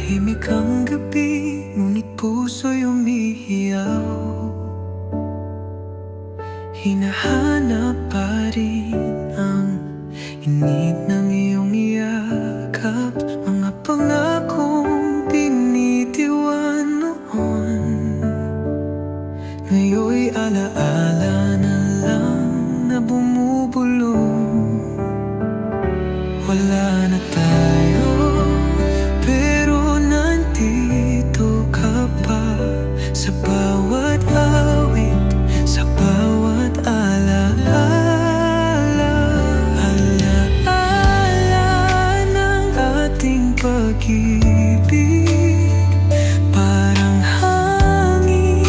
Tahimik ang gabi, ngunit puso'y umihiyaw. Hinahanap pa rin ang init ng iyong yakap. Mga pangakong binitiwan noon, ngayon'y alaala na lang na bumubulong. Wala na tayo, pero nandito ka pa. Sa bawat awit, sa bawat alaala, alaala ng ating pag-ibig. Parang hangin,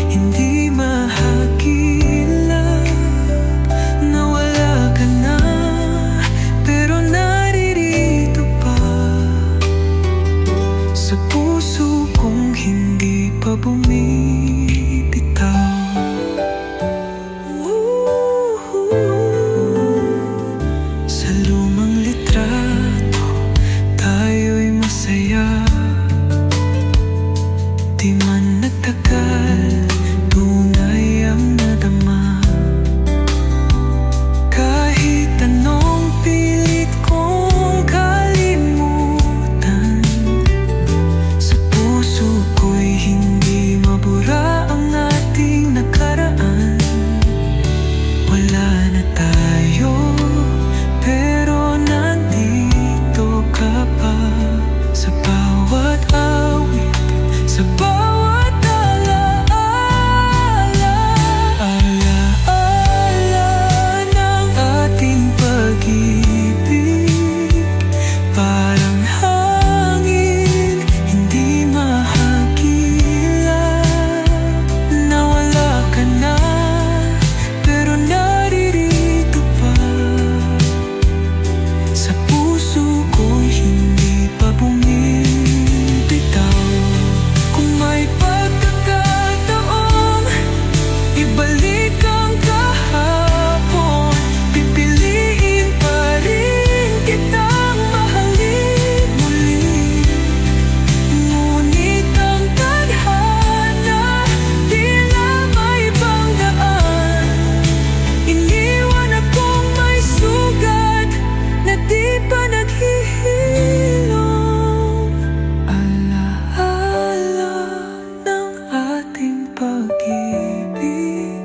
hindi mahagilap. Nawala ka na, pero naririto pa sa puso kong hindi pa bumibitaw. Sa lumang litrato, tayo'y masaya. Di man nagtagal, tunay ang nadama. Kahit anong pilit kong kalimutan, sa puso ko'y hindi mabura ang ating nakaraan. Wala na tayo, pero nandito ka pa. Sa bawat awit, sa bawat alaala, alaala ng ating pag-ibig. Parang hangin, hindi mahagilap. Nawala ka na, pero naririto pa sa puso ko'y hindi pa bumibitaw. Kung may pagkakataon, ibalik ang kahapon. Pipiliin pa rin kitang mahalin muli. Ngunit ang tadhana, tila may ibang daan. Iniwan akong may sugat na di pa naghihilom. Alaala ng ating pag-ibig.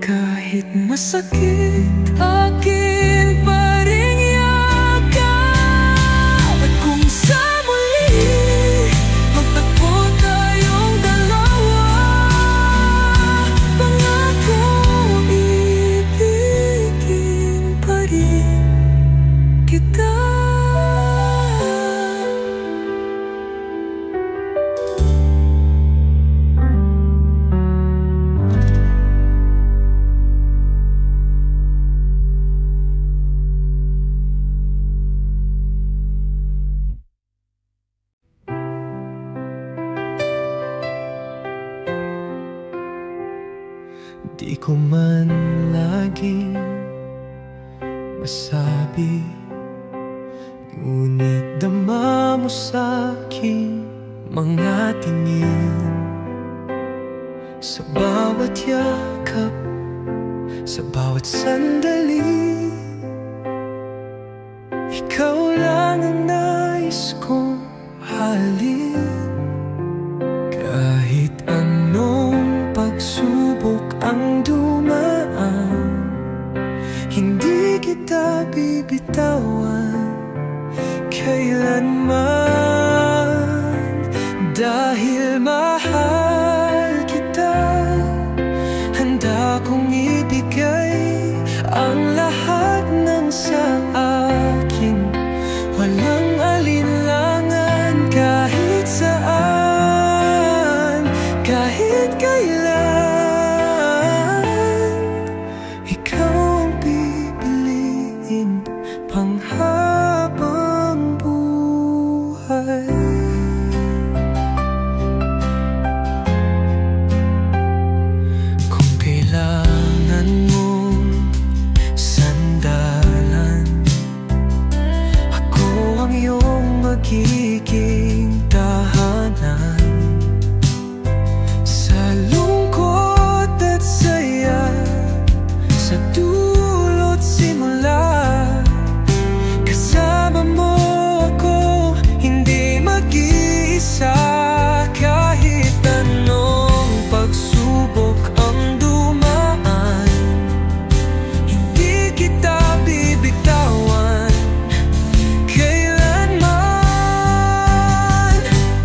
Kahit masakit, akin pa rin yakap. At kung sa muli magtagpo tayong dalawa, pangako ibigin pa rin kita. Di ko man laging masabi, ngunit dama mo sa'king mga tingin. Sa bawat yakap, sa bawat sandali, ikaw lang ang nais kong halin. Kahit anong pagsubok ang dumaan, hindi kita bibitawan kailanman. Dahil mahal kita, handa kong ibigay ang lahat ng sa akin. Walang alinlangan kahit saan, kahit kailan. Ikaw ang pipiliin panghabang buhay. Kung kailangan mong sandalan, ako ang iyong magiging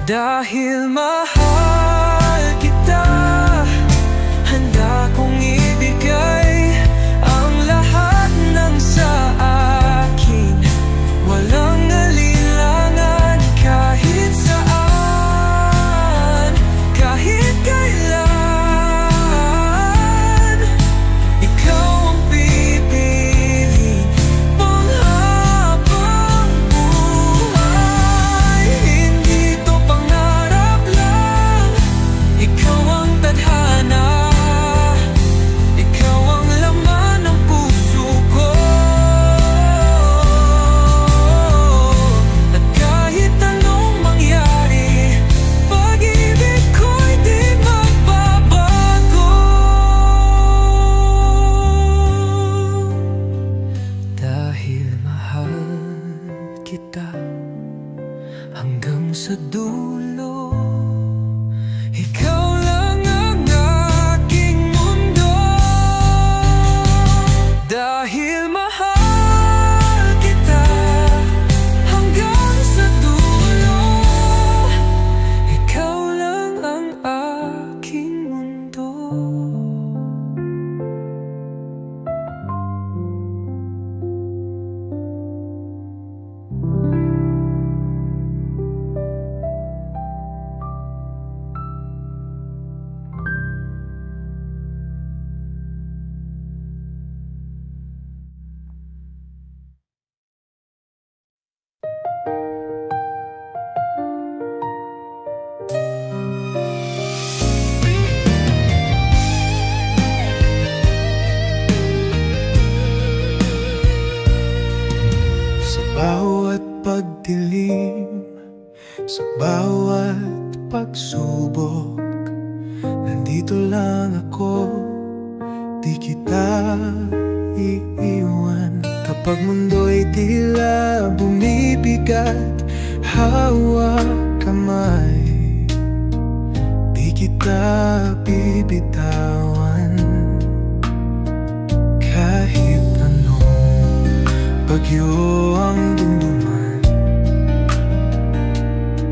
Dahil mahal kita, handa kong ibigay ang lahat ng sa akin. Walang alinlangan, kahit saan, kahit kailan. Ikaw ang pipiliin panghabang buhay. Hindi to pangarap lang, ikaw ang tadhana, ikaw ang laman ng puso ko. At kahit anong mangyari, pag-ibig ko'y di magbabago. Dahil mahal kita hanggang sa dulo, ikaw lang ang aking mundo. Dahil mahal kita hanggang sa dulo, ikaw lang ang aking mundo. Sa bawat pagdilim, sa bawat pagsubok, nandito lang ako, di kita iiwan. Kapag mundo'y tila bumibigat, hawak kamay, di kita bibitawan. Kahit anong bagyo ang dumduman,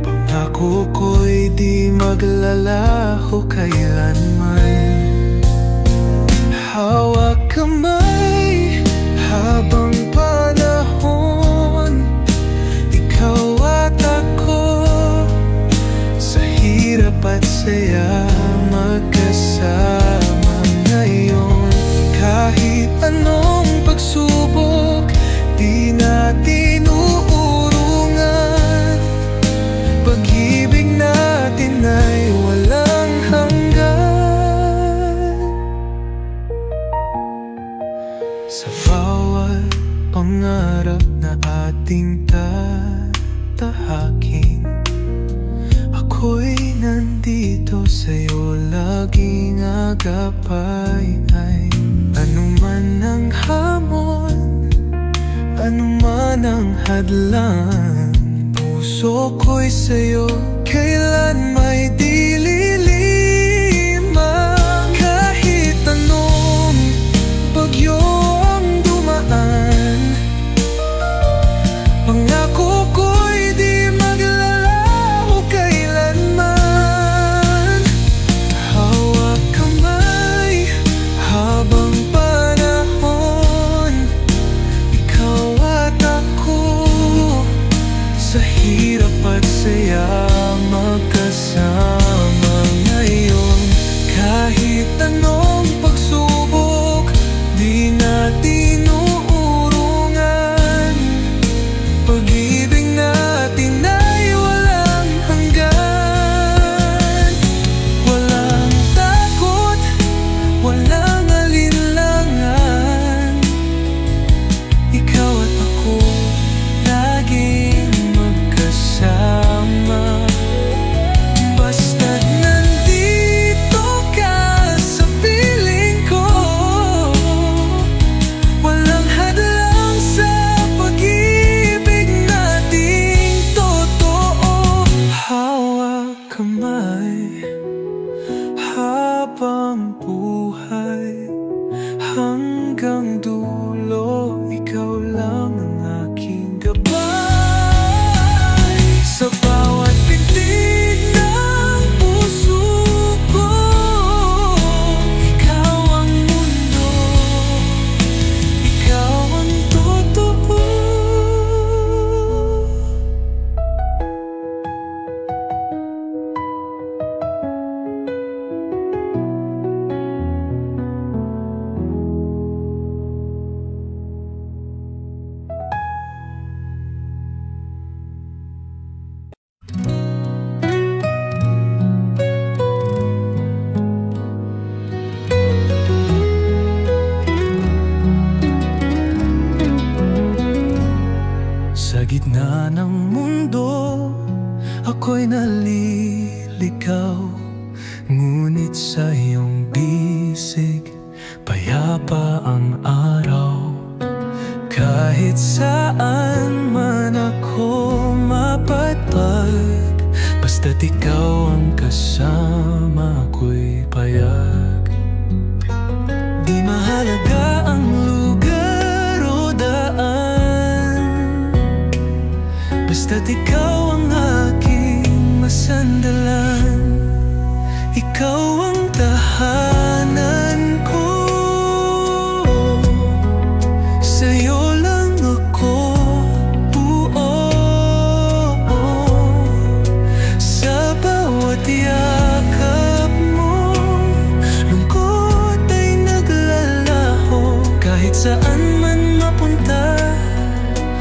pangako ko'y di maglalaho kailanman. Hawak kamay habang panahon, ikaw at ako, sa hirap at saya magkasama ngayon. Kahit anong pagsubok, di natin uurungan. Pag-ibig natin ay walang hanggan. Sa bawat pangarap na ating tatahakin, ako'y nandito sa'yo, laging agapay. Anuman ang hamon, anuman ang hadlang, puso ko'y sa'yo, kailan may dililiman. Kahit anong bagyo ang dumaan, pangako ko'y di maglalaho kailanman. Hawak kamay habang panahon, ikaw at ako, sa hirap at saya magkasama. Ako'y naliligaw, ngunit sa iyong bisig payapa ang araw. Kahit saan man ako mapadpag, basta't ikaw ang kasama ko'y payag. Di mahalaga ang lugar o daan, basta't ikaw ang aking masandalan. Ikaw ang tahanan ko, sa'yo lang ako buo. Sa bawat yakap mo, lungkot ay naglalaho. Kahit saan man mapunta,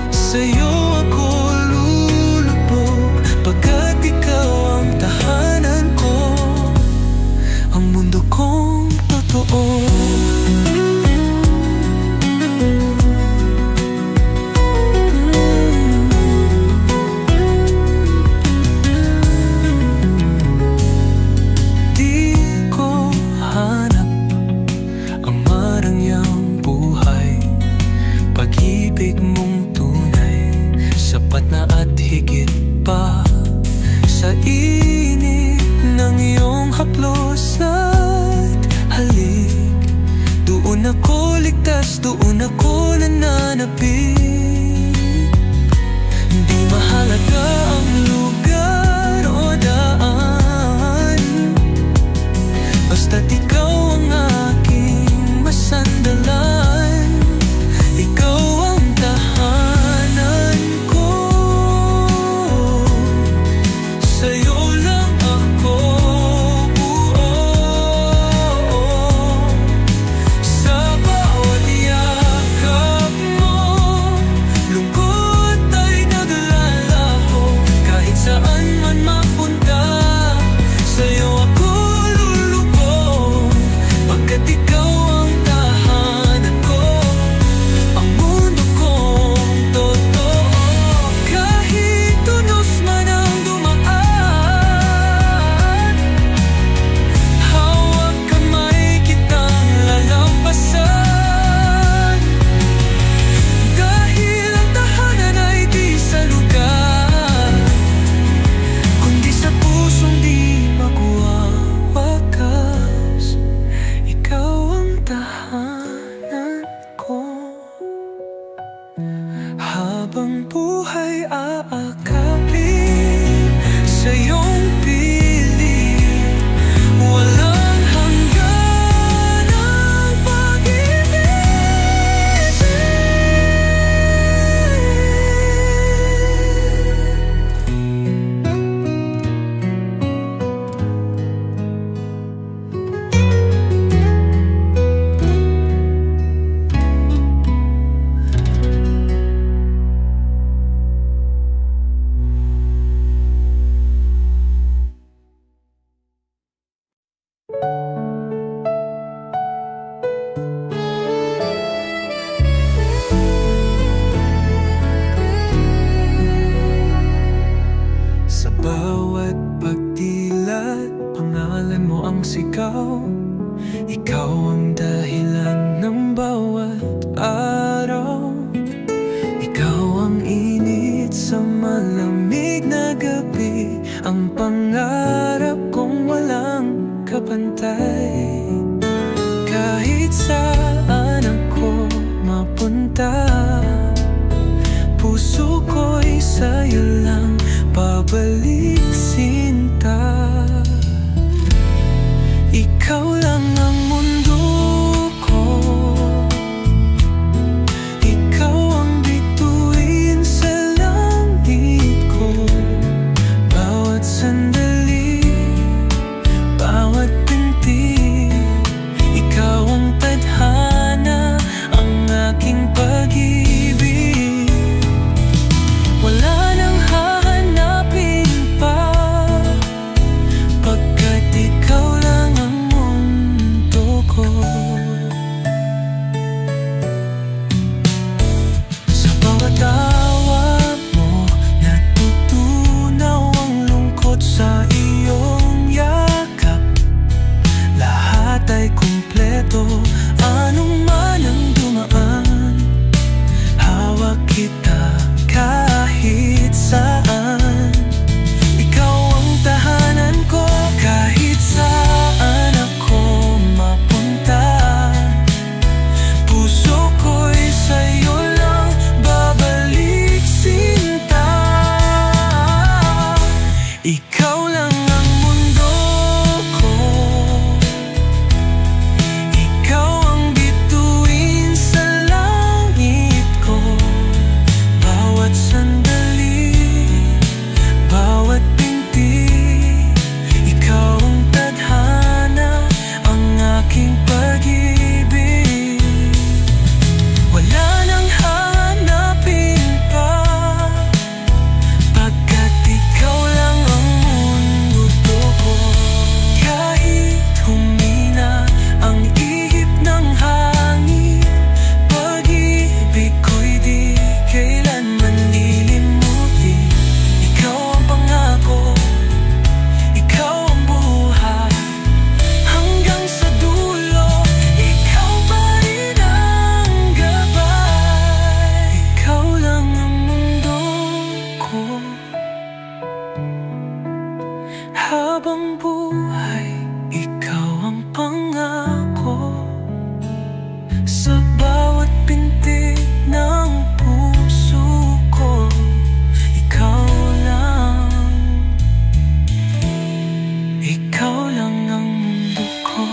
sa'yo ako lulubog. Pagkat ikaw ang tahanan ko, ang mundo kong totoo. Di ko hanap ang marangyang buhay, pag-ibig mong tunay, sapat na at higit pa. Sa init ng iyong haplos at halik, doon ako ligtas, doon ako nananapig. Di mahalaga ang lugar o daan, basta't ikaw ang aking masandalan. Ikaw ang tahanan ko, sa'yo lang ako buo. Sa bawat yakap mo, lungkot ay naglalaho. Kahit saan man mapunta, sa'yo ako lulubog. Pagkat ikaw ang tahanan ko, ang mundo kong totoo. Kahit tunos man ang dumaan, hawak kamay kitang lalampasan. Dahil ang tahanan ay di sa lugar, kundi sa pusong di magwawakas. Ikaw ang tahanan ko, habang buhay aakapin sa iyong piling. Walang hanggan ang pag-ibig. Sa bawat pagdilat, pangalan mo ang sigaw. Ikaw ang dahilan ng bawat araw. Ikaw ang init sa malamig na gabi, ang pangarap kong walang kapantay. Kahit saan ako mapunta, puso ko'y sa'yo lang babalik sinta. Ikaw lang ang mundo ko, ikaw ang bituin sa langit ko. Bawat sandali, bawat binti, ikaw ang tadhana, ang aking pag-ibig. Wala nang hahanapin ikaw lang ang mundo ko. Ikaw ang bituin sa langit ko. Bawat sandali, bawat binti, ikaw ang tadhana, ang aking pag-ibig. Wala nang hahanapin pa, pagkat ikaw lang ang mundo ko. Kahit humina ang ihip ng hangin, pag-ibig ko'y di kailanman lilimutin. Ikaw ang pangako, ikaw ang buhay, hanggang sa dulo, ikaw pa rin ang gabay. Ikaw lang ang mundo ko. Habang buhay, ikaw ang pangako. Sa bawat pintig ng puso ko, ikaw lang ang mundo ko.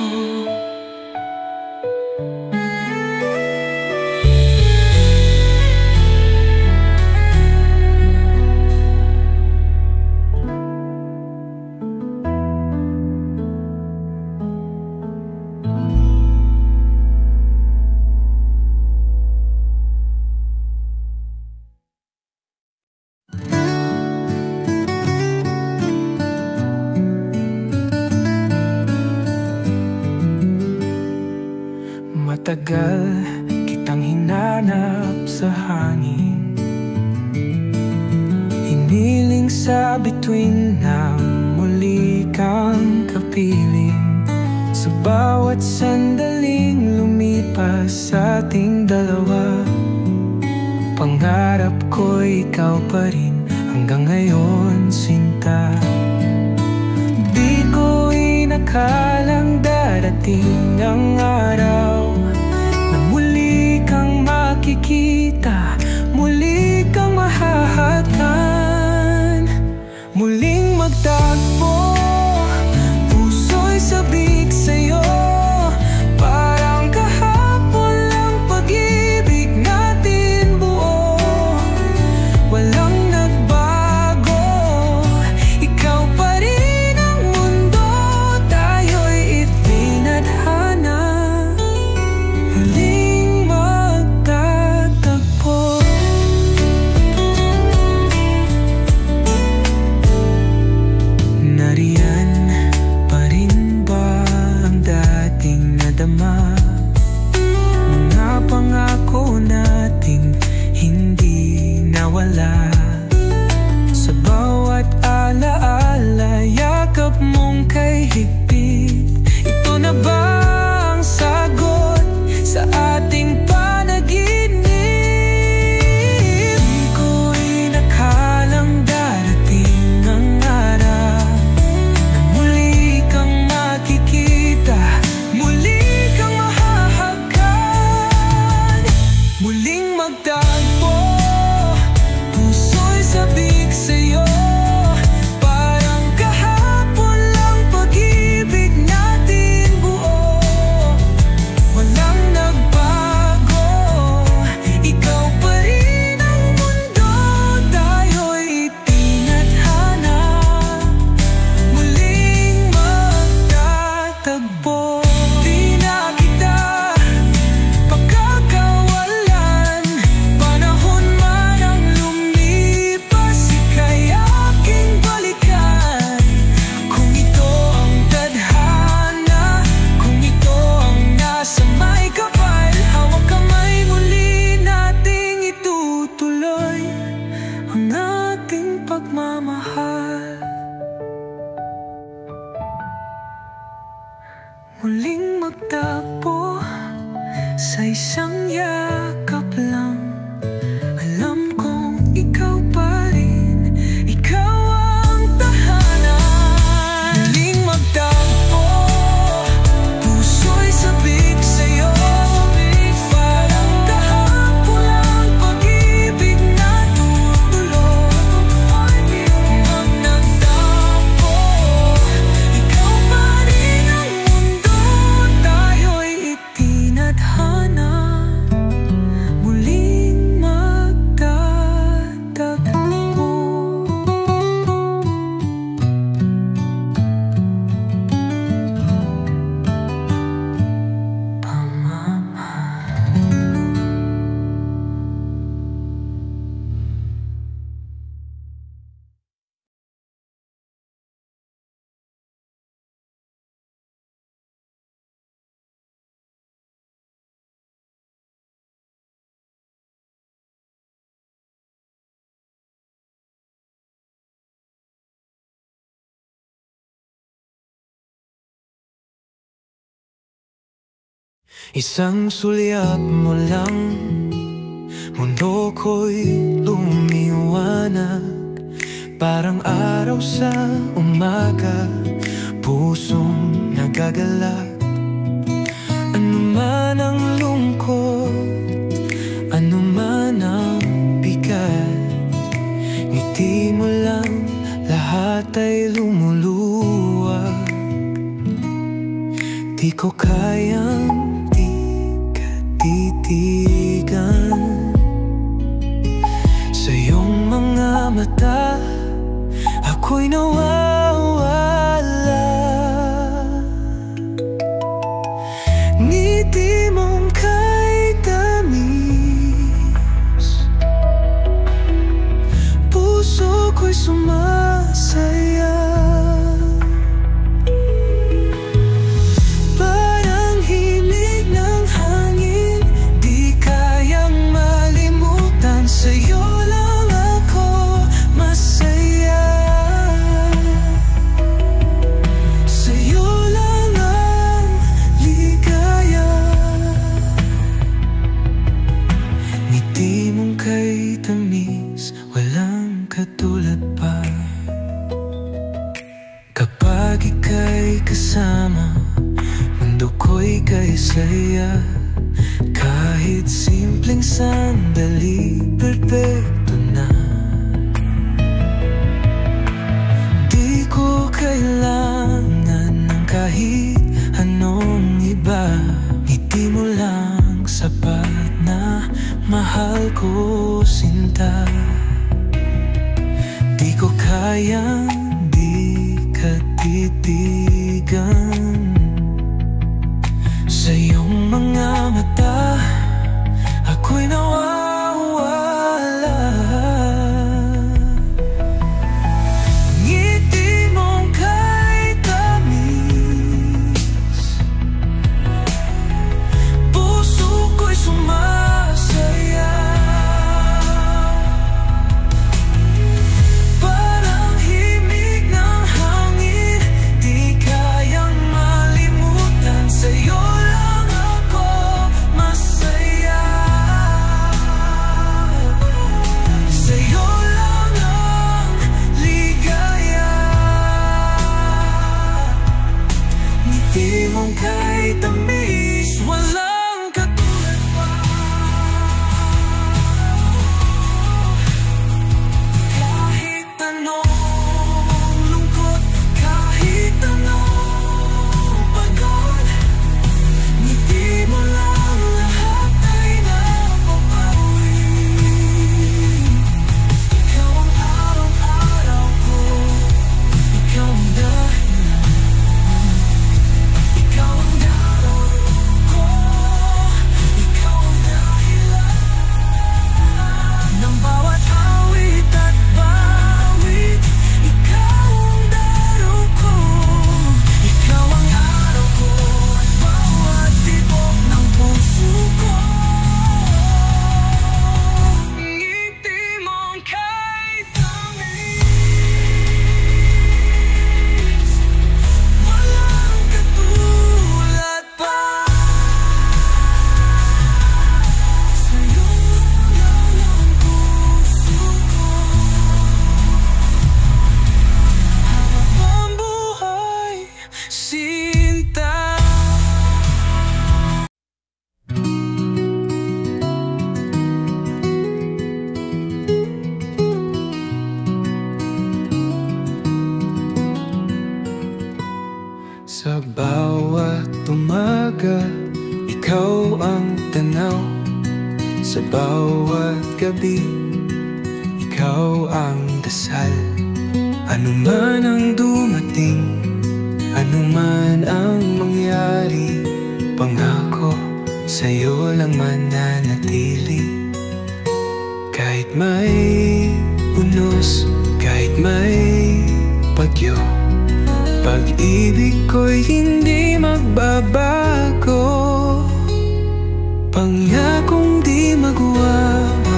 Matagal kitang hinanap sa hangin, hiniling sa bituin na muli kang kapiling. Sa bawat sandaling lumipas sa ating dalawa, pangarap ko'y ikaw pa rin hanggang ngayon, sinta. Di ko inakalang darating ang araw na muli kang makikita, muli kang mahahatan, muling magtagpo, puso'y sabik sa'yo. Parang kahapon lang pag-ibig natin buo, walang nagbago, ikaw pa rin ang mundo, tayo'y itinadhana, muling magtatagpo. Nariyan pa rin ba ang dating nadama, mga pangako nating hindi nawala? Sa bawat alaala, yakap mong kay higpit, ito na ba ang sagot sa ating panaginip? Di ko inakalang darating ang araw na muli kang makikita, muli kang mahahagan, muling magtagpo, puso'y sabik sa'yo. Parang kahapon lang pag-ibig natin buo, walang nagbago, ikaw pa rin ang mundo, tayo'y itinadhana, muling magtatagpo. Di na kita pagkakawalan, panahon man ang lumipas, ika'y aking balikan. Kung ito ang tadhana, kung ito ang nasa may kapal, hawak kamay, muli nating itutuloy ang ating pagmamahal. Muling magtagpo sa isang yakap lang, alam kong ikaw pa rin, ikaw ang tahanan. Muling magtagpo, puso'y sabik sa'yo. Parang kahapon lang pag-ibig na tutuloy, mag nagtagpo, Isang sulyap mo lang, mundo ko'y lumiwanag. Parang araw sa umaga, pusong nagagalak. Ano man ang lungkot, ano man ang bigat, ngiti mo lang, lahat ay lumuluwag. Di ko kayang di ka titigan. Sa iyong mga mata, ako'y nawawala. Ngiti mong kay tamis, puso ko'y sumasaya. Parang himig ng hangin, di kayang malimutan. Sa'yo lang ako masaya. Sa'yo lang ang ligaya. Ngiti mong kay tamis, walang katulad pa. Kapag ika'y kasama, mundo ko'y kay saya. Kahit simpleng sandali, perpekto na. Di ko kailangan ng kahit anong iba. Ngiti mo lang sapat na mahal ko, sinta. Di ko kayang di ka titigan. Sa iyong mga mata, ako'y nawawala. Ngiti mong kay tamis, puso ko'y sumasaya. Parang himig ng hangin, di kayang malimutan. Sa'yo lang ako masaya. Sa'yo lang ang ligaya. Ngiti mong kay tamis, walang katulad pa. Kahit anong lungkot, kahit anong pagod, ngiti mo lang, lahat ay napapawi. Ikaw ang araw-araw ko, ikaw ang dahilan. Ikaw ang darong ko, ikaw ang dahilan ng bawat awit at bawit. Ikaw ang darong ko, ikaw ang araw ko, at bawat tibok ng puso ko. Ngiti mong kay tamis, walang katulad pa. Sa'yo lang ang puso ko, habang buhay, sinta. Sa bawat umaga, ikaw ang tanaw. Sa bawat gabi, ikaw ang dasal. Ano man ang dumating, ano man ang mangyari, pangako sa'yo lang mananatili. Kahit may unos, kahit may bagyo, pag-ibig ko'y hindi magbabago. Pangakong di magwawakas,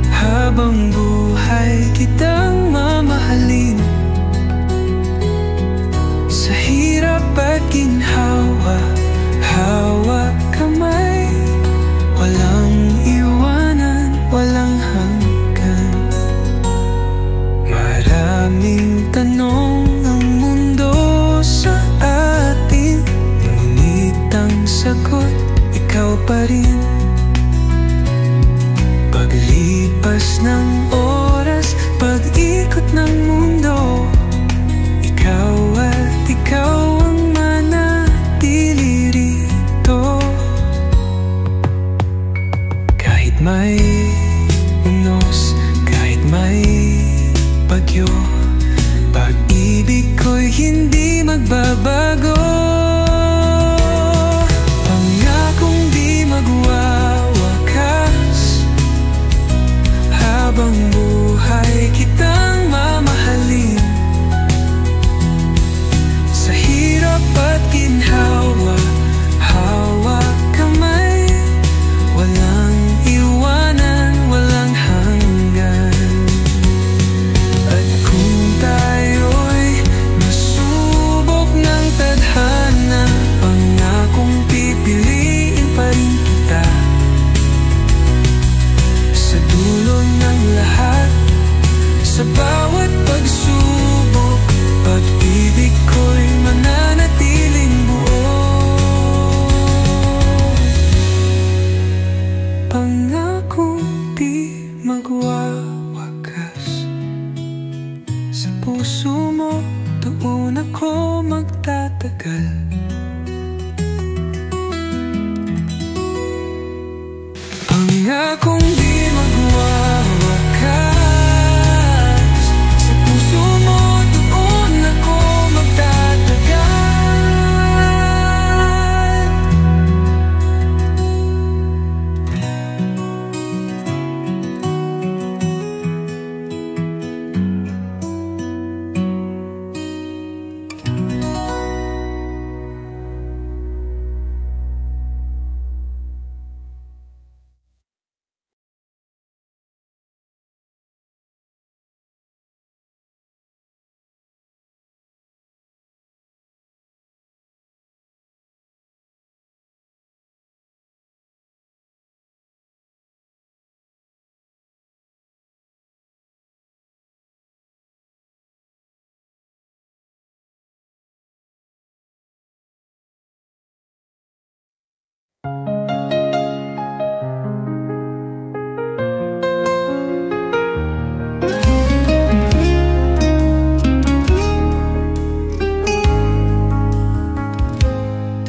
habang buhay kitang mamahalin. Sa hirap at ginhawa, ng mundo. Ikaw at ikaw ang manatili rito. Kahit may unos, kahit may bagyo, pag-ibig ko'y hindi magbabago. Pangakong di magwawakas, habang buhay kitang mamahalin. Sa hirap at ginhawa, hawak kamay, walang iwanan, walang hanggan. At kung tayo'y masubok ng tadhana, pangakong pipiliin pa rin kita. Sa dulo ng lahat, sa bawat pagsubok, pag-ibig ko'y mananatiling buo. Pangakong di magwawakas, sa puso mo doon ako magtatagal. Pangakong di magwawakas, sa puso mo doon ako magtatagal.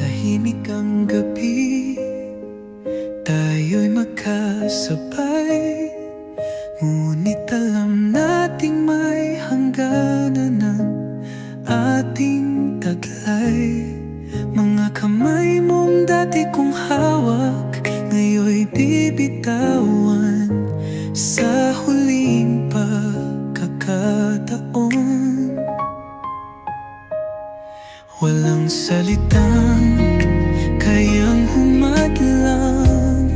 Tahimik ang gabi, tayo'y magkasabay, ngunit alam nating may hangganan ng ating taglay. Mga kamay mong dati kong hawak, ngayon'y bibitawan sa huling pagkakataon. Walang salitang kayang humadlang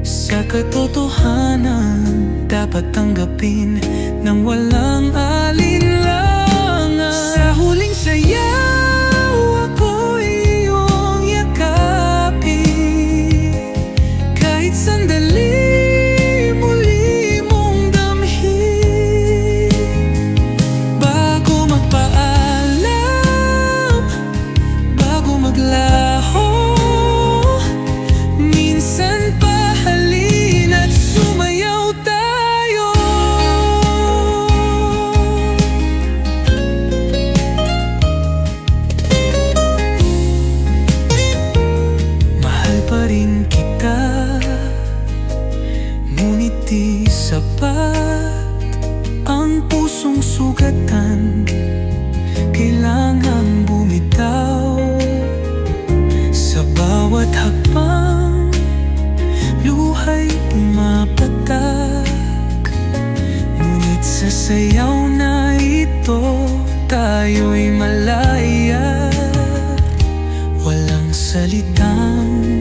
sa katotohanan, dapat tanggapin ng walang alinlangan. Sa huling sayaw, ako'y iyong yakapin, kahit sandali muli mong damhin. Bago magpaalam, bago maglaho, minsan pa halina't sumayaw tayo. Mahal pa rin kita, ngunit di sapat ang pusong sugatan. Kailangang bumitaw sa bawat hakbang, luha'y pumapatak. Ngunit sa sayaw na ito, tayo'y malaya. Walang salitang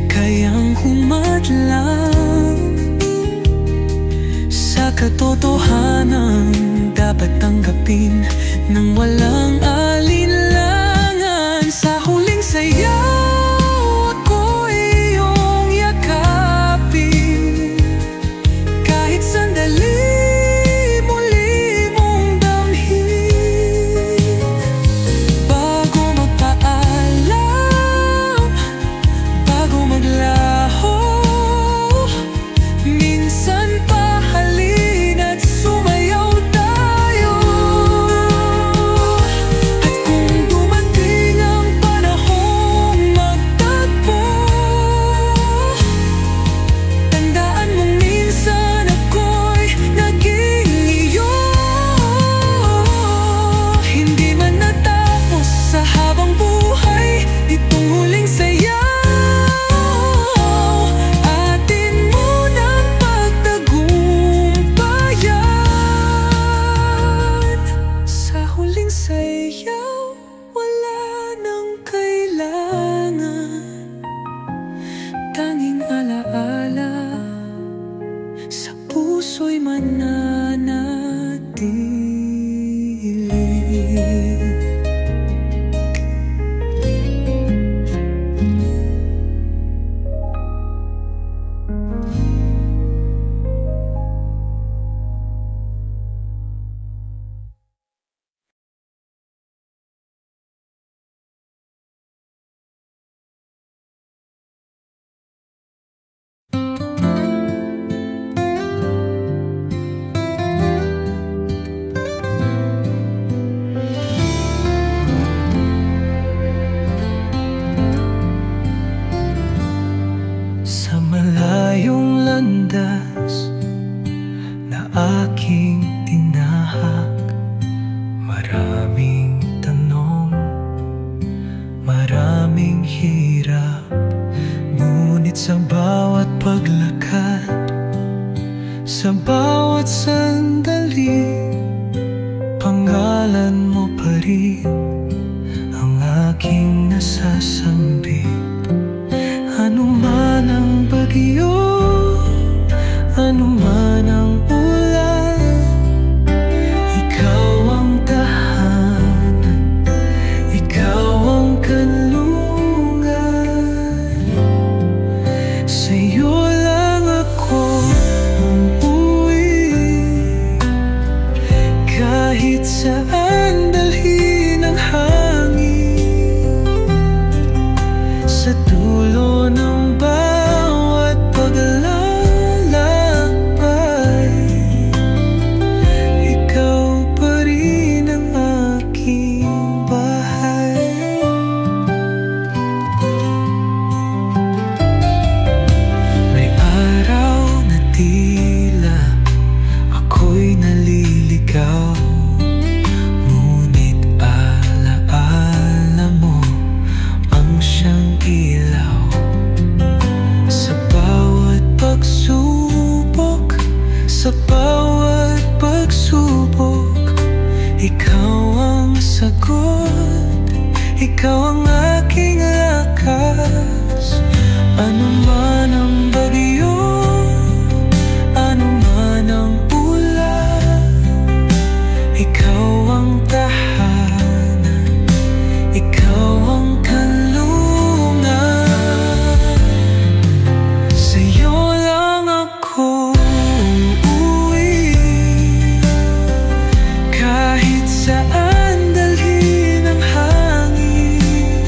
kayang humadlang sa katotohanan, dapat tanggapin ng walang alinlangan. Sa huling sayaw, ako'y iyong yakapin, kahit sandali muli mong damhin. Bago magpaalam, bago maglaho, minsan pa halina't sumayaw. Tandaan mo pa rin ang aking nasasambi. Ano man ang bagyo, ano man ang ulan, ikaw ang tahanan, ikaw ang kanlungan. Sa'yo lang ako uuwi, kahit saan dalhin ang hangin. Sa dulo ng bawat paglalakbay, ikaw pa rin ang aking bahay. May araw na tila ako'y naliligaw, ngunit alaala mo ang siyang ilaw. Sa bawat pagsubok, sa bawat pagsubok, ikaw ang sagot, ikaw ang aking lakas. Ano man ang bagyo, ano man ang ulan, ikaw ang tahanan, ikaw ang kanlungan. Sa'yo lang ako uuwi, kahit saan dalhin ang hangin.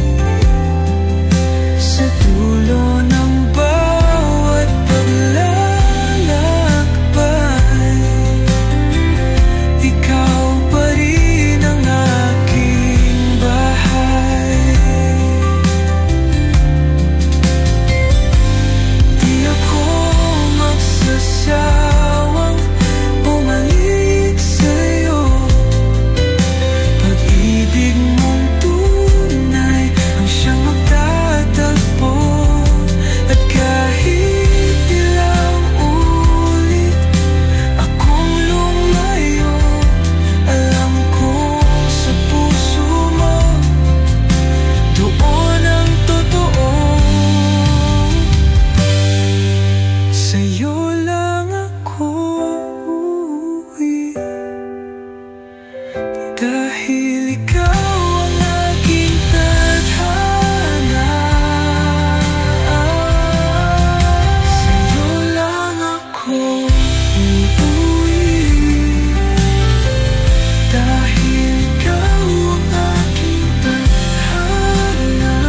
Sa dulo ng bawat paglalakbay, ikaw pa rin ang aking bahay. Di ako magsasawang bumalik sa'yo. Pag-ibig mong tunay ang siyang magtatagpo. At kahit ilang ulit akong lumayo, alam kong sa puso mo doon ang totoo. Sa'yo lang ako uuwi, dahil ikaw ang aking tadhana. Sa'yo lang ako uuwi, dahil ikaw ang aking tadhana.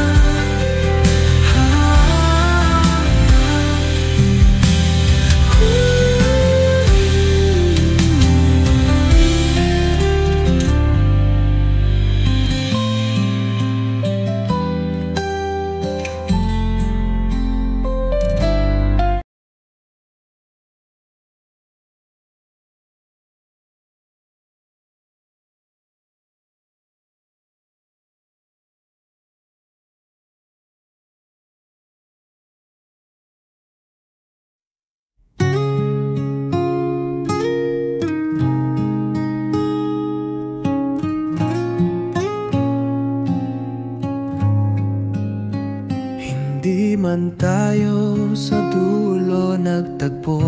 Hindi man tayo sa dulo nagtagpo,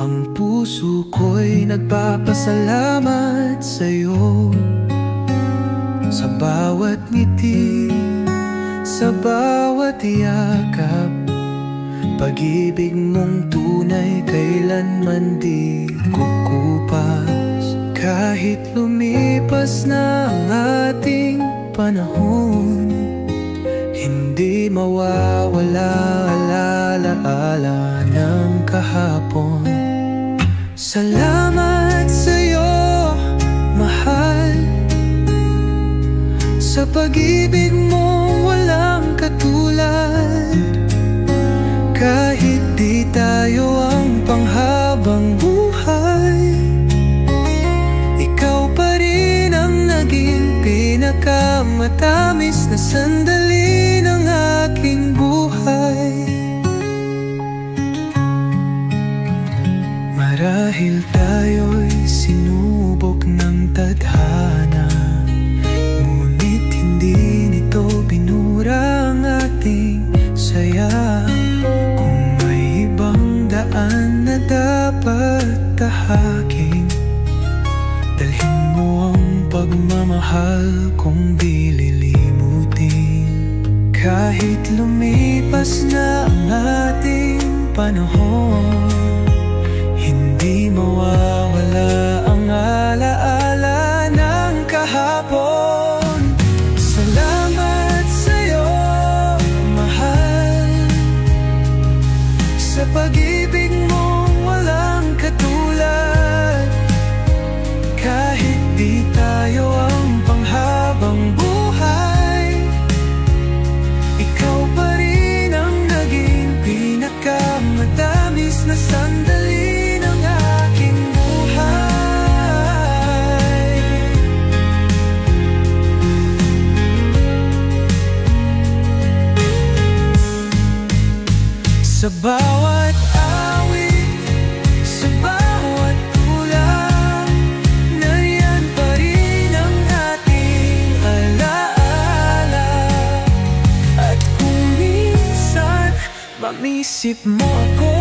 ang puso ko'y nagpapasalamat sa'yo. Sa bawat ngiti, sa bawat yakap, pag-ibig mong tunay kailanman di kukupas. Kahit lumipas na ang ating panahon, hindi mawawala alaala ng kahapon. Salamat sa'yo, mahal, sa pag-ibig mong walang katulad. Kahit di tayo ang panghabang buhay, ikaw pa rin ang naging pinakamatamis na sandali ng aking buhay. Marahil tayo'y sinubok ng akin. Dalhin mo ang pagmamahal kong di lilimutin. Kahit lumipas na ang ating panahon, hindi mawawala ang alaala ng kahapon. Salamat sa'yo, mahal, sa pag-ibig mong walang katulad. Kahit di tayo ang panghabang buhay, ikaw pa rin ang naging pinakamatamis na sandali ng aking buhay. Sa bawat awit, sa bawat ulan, nariyan pa rin ang ating alaala. At kung minsan mamisip mo ako,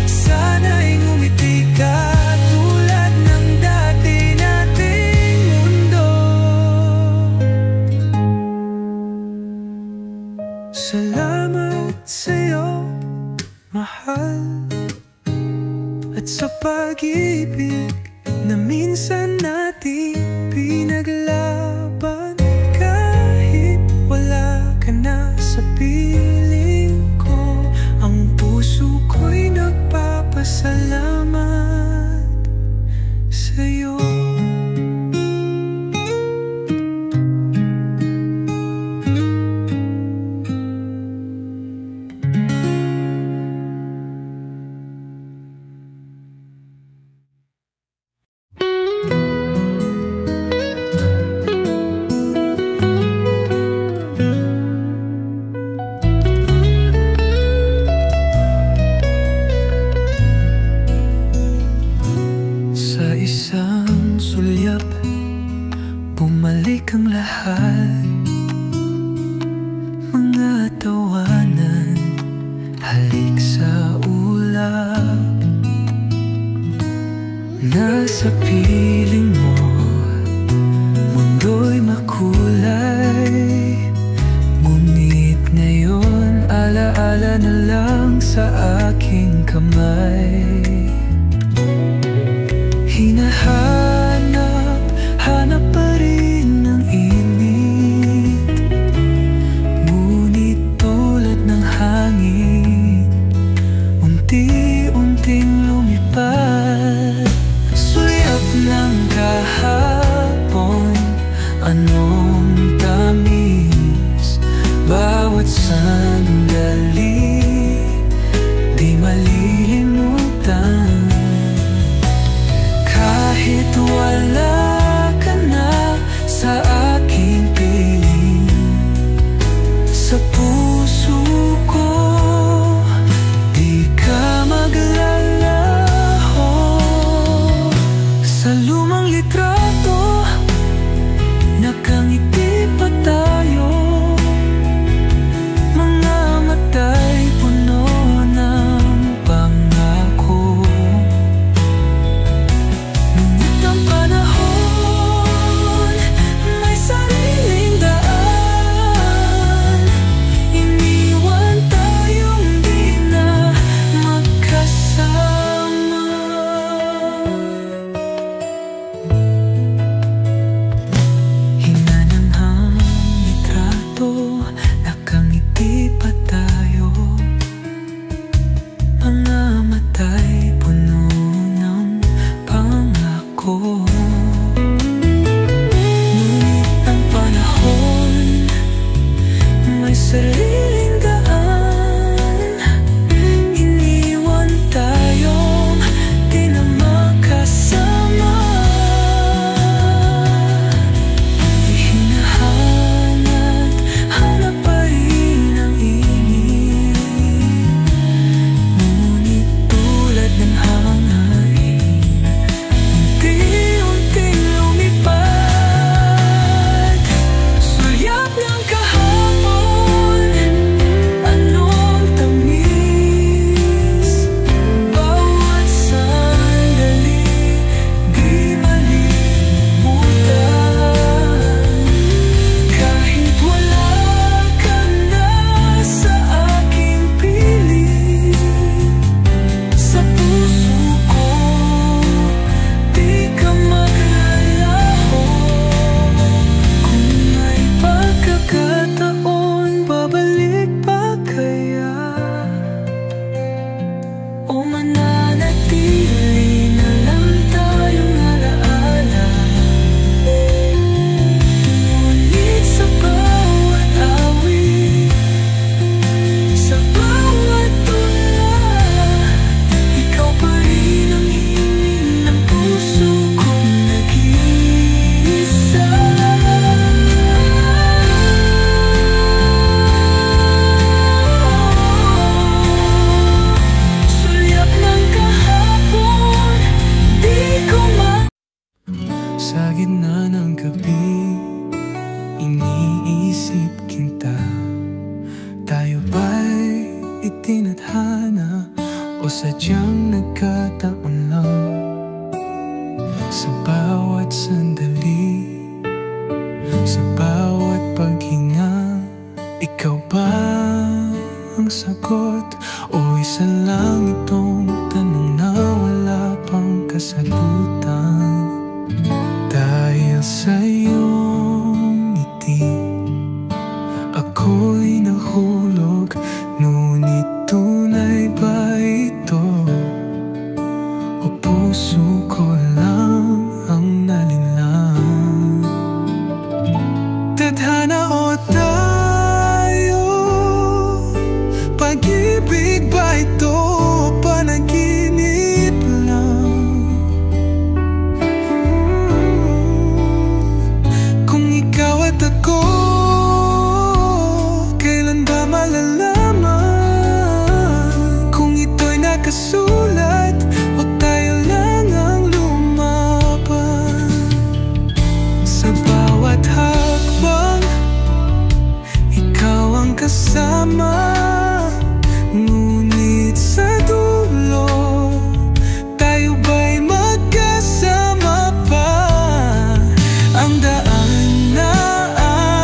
sana'y ngumiti ka tulad ng dati nating mundo. Salamat sa'yo, mahal, at sa pag-ibig na minsan nating pinaglaban. Kahit wala ka na sa piling ko, ang puso ko'y nagpapasalamat sa'yo. Sa isang sulyap, bumalik ang lahat. Mga tawanan, halik sa ulap. Nasa piling mo, mundo'y makulay. Ngunit ngayon, alaala na lang sa aking kamay. Hinahanap, hanap pa rin ang init. Ngunit tulad ng hangin, unti-unting lumipad. Sulyap ng kahapon, anong tamis. Bawat sandali, di malilimutan. Kahit wala ka na sa aking piling, sa puso ko di ka maglalaho. Sa lumang litrato, Sa gitna ng gabi, iniisip kita. Tayo ba'y itinadhana o sadyang nagkataon lang? Sa bawat sandali, sa bawat paghinga, ikaw ba ang sagot? O isa lang itong tanong na wala pang kasagutan? Dahil sa iyong ngiti, ako'y nahulog. Ngunit tunay ba ito? O puso ko lang ang nalinlang? Tadhana o tayo? Pag-ibig ba ito? Panaginip lang? Kung ikaw at ako, kailan ba malalaman? Kung ito'y nakasulat o tayo lang ang lumaban? Sa bawat hakbang, ikaw ang kasama. Ngunit sa dulo, tayo ba'y magkasama pa? Ang daan na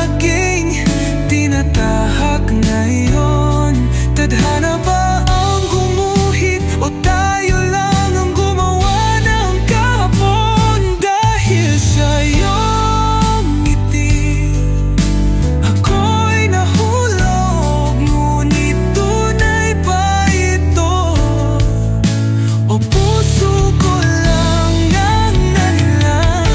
aking tinatahak ngayon, tadhana ba ang gumuhit o tayo lang ang gumawa ng kahapon? Dahil sa iyong ngiti, ako'y nahulog. Ngunit tunay ba ito? O puso ko lang ang nalinlang?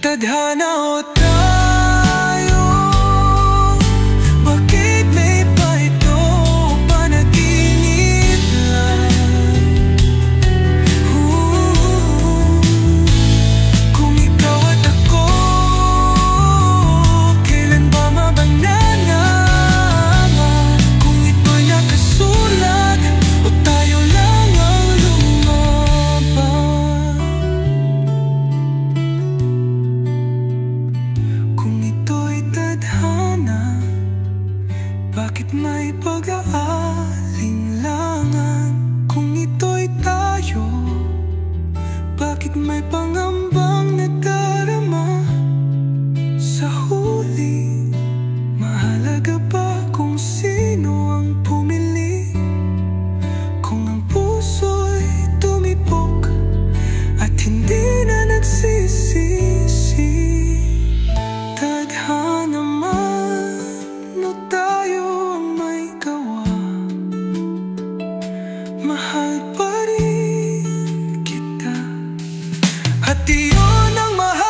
Tadhana o tayo? Bakit may pa ito? Panaginip lang? Kung ikaw at ako, kailan ba mabananaman? Kung ito'y nakasulat o tayo lang ang lumaban? Kung ito'y tadhana, bakit may pag-aalinlangan? Kung ito'y tayo, bakit may pangambang nadarama? Sa huli, mahalaga ba kung sino ang pumili? Kung ang puso'y tumibok at hindi na nagsisisi, tadhana man o tayo ang may gawa, mahal pa rin kita. At iyon ang mahalaga.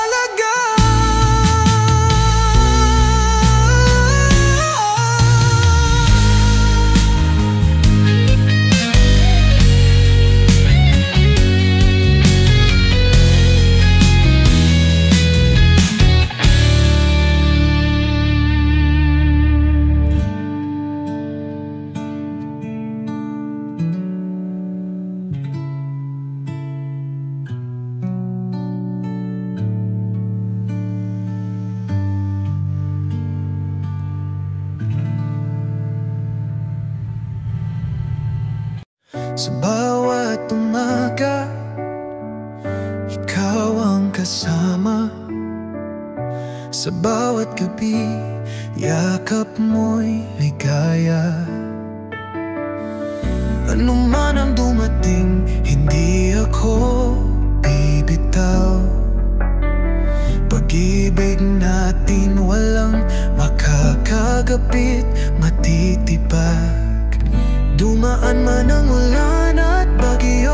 Sa bawat umaga, ikaw ang kasama. Sa bawat gabi, yakap mo'y ligaya. Ano man ang dumating, hindi ako bibitaw. Pag-ibig natin walang makakagapit, matitibag. Dumaan man ang ulan at bagyo,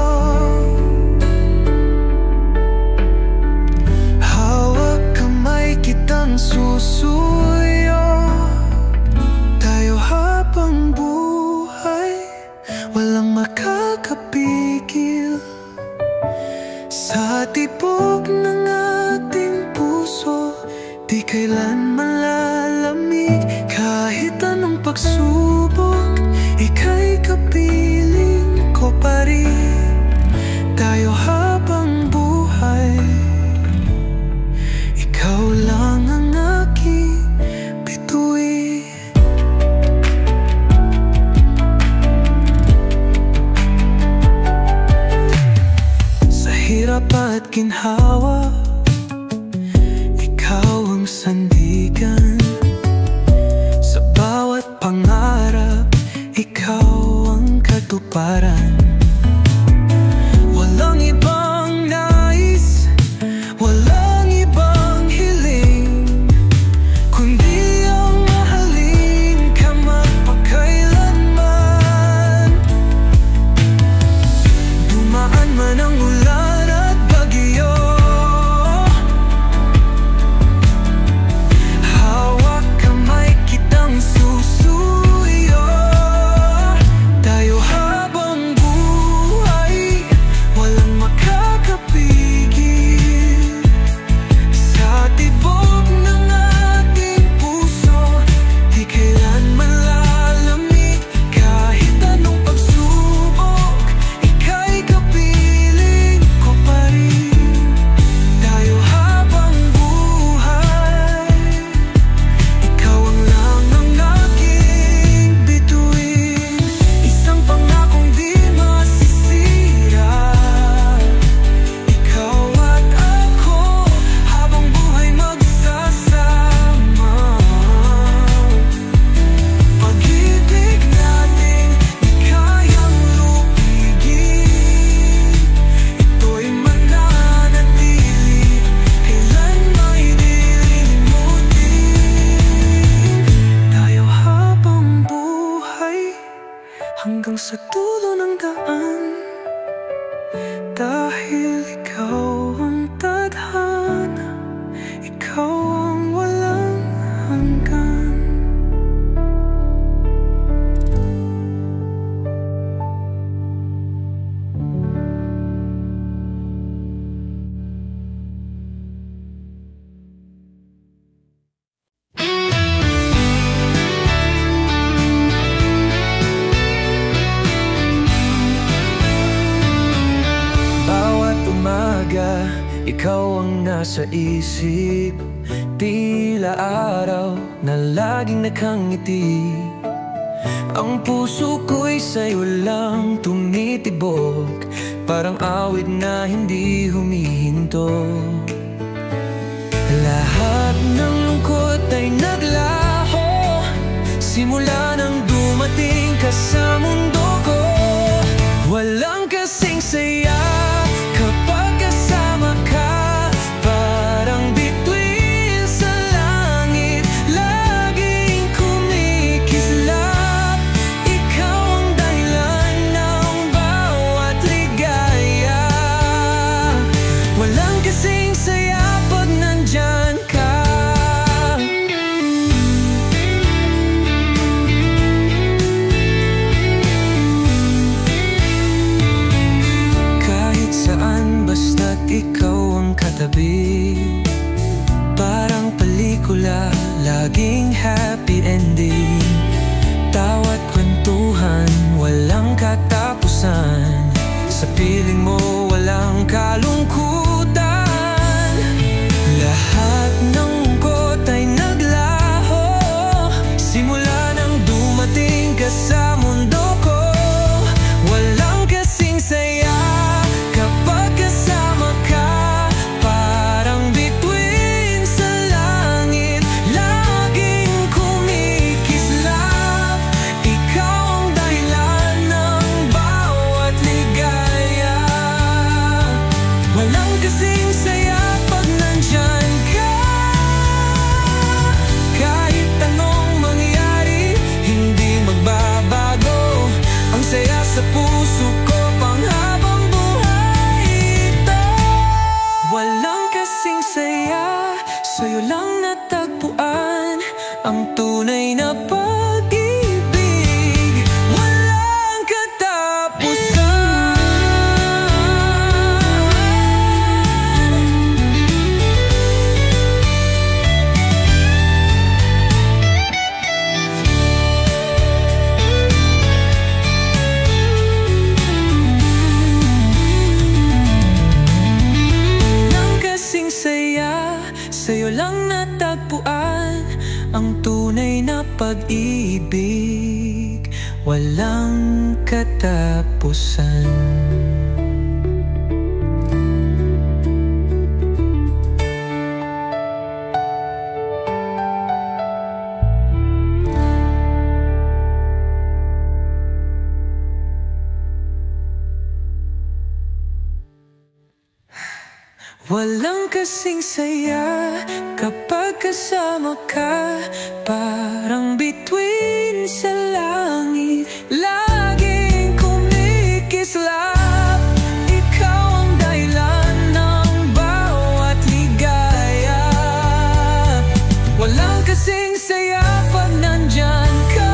hawak kamay kitang susuyo. Tayo habang buhay, walang makakapigil. Sa tibok ng ating puso, di kailan malalamig. Kahit anong pagsubok, ika'y kapiling ko pa pa rin tayo habang buhay. Ikaw lang ang aking bituin. Sa hirap at ginhawa, ikaw ang sandigan. Sa bawat pangarap, ikaw ang katuparan. Walang ibang nais, walang ibang hiling, kundi ang mahalin ka magpakailanman. Dumaan man ang ulan at bagyo, hawak kamay kitang susuyo. Tayo habang buhay, walang makakapigil. Sa tibok ng ating puso, di kailanman lalamig. Kahit anong pagsubok, ika'y kapiling ko pa rin. Tayo habang buhay, ikaw ang lang ang aking bituin. Isang pangakong di masisira, ikaw at ako habang buhay magsasama. Pag-ibig natin di kayang lupigin, ito'y mananatili, kailan may dililimutin. Tayo habang buhay, hanggang sa dulo ng daan, dahil ikaw ang tadhana, ikaw ang walang hanggan. Bawat umaga, ikaw ang nasa isip, tila araw na laging nakangiti. Ang puso ko'y sa'yo lang tumitibok, parang awit na hindi humihinto. Lahat ng lungkot ay naglaho simula nang dumating ka sa mundo ko. Walang kasing saya kapag kasama ka, parang bituin sa langit, laging kumikislap. Ikaw ang dahilan ng bawat ligaya. Walang kasing saya pag nandyan ka. Kahit saan basta't ikaw ang katabi, parang pelikula, laging happy ending. Tawat kwentuhan, walang katapusan, sa piling mo walang kalungkutan. Lahat ng lungkot ay naglaho simula nang dumating ka sa mundo ko. Walang kasing saya kapag kasama ka, parang bituin sa langit, laging kumikislap. Ikaw ang dahilan ng bawat ligaya. walang katapusan. Walang kasing saya kapag kasama ka. Parang bituin sa langit, laging kumikislap. Ikaw ang dahilan ng bawat ligaya. Walang kasing saya pag nandyan ka.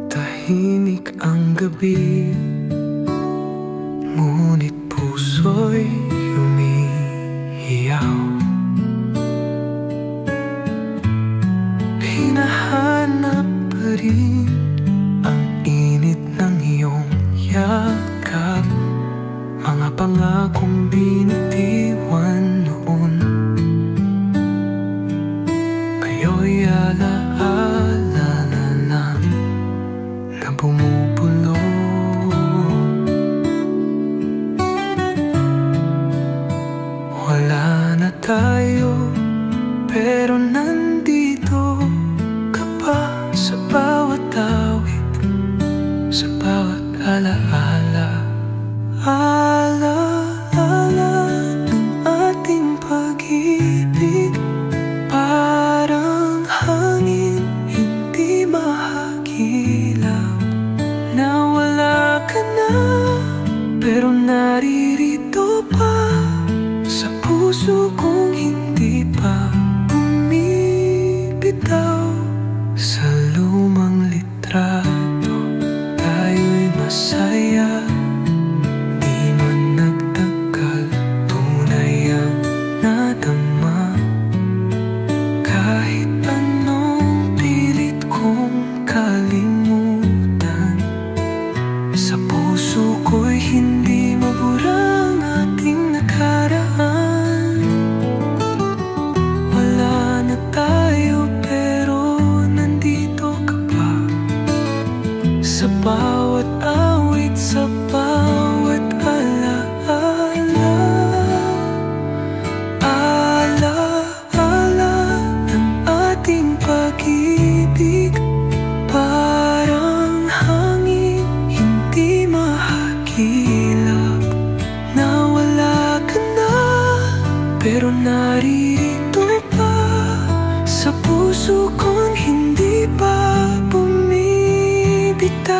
Tahimik ang gabi, ngunit puso'y umihiyaw. Hinahanap pa rin ang init ng iyong yakap, mga pangakong binitiwan noon. Ngayon'y alaala na bumubulong. Wala na tayo, pero nandito ka pa sa bawat awit, sa bawat alaala. Alaala ng ating pag-ibig, parang hangin hindi mahagilaw. Nawala ka na, pero naririto pa sa puso kong hindi pa bumibitaw. Sa lumang litrato, tayo'y masaya. Di man nagtagal, tunay ang nadama. Kahit anong pilit kong kalimutan, sa puso ko'y hindi mabura ang ating nakaraan. Wala na tayo, pero nandito ka pa sa bawat awit, sa bawat alaala. Alaala ng ating pag-ibig, parang hangin hindi mahagilap. Nawala ka na, pero narito pa sa puso kong hindi pa bumibitaw.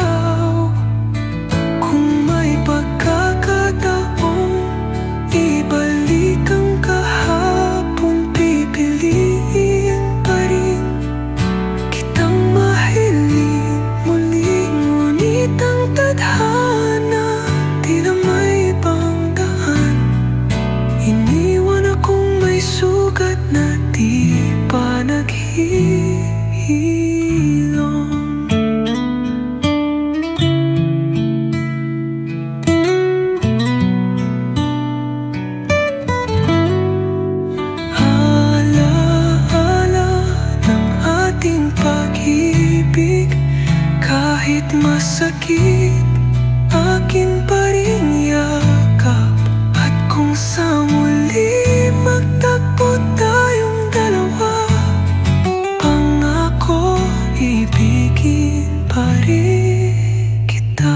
Kung may pagkakataon, ibalik ang kahapon, pipiliin pa rin kitang mahiling muli. Ngunit ang tadhana, tila may ibang daan. Iniwan akong may sugat na di pa naghihilom. Alaala ng ating pag-ibig, kahit masakit, akin pa rin yakap. At kung sa muli magtagpo tayong dalawa, pangako ibigin pa rin kita.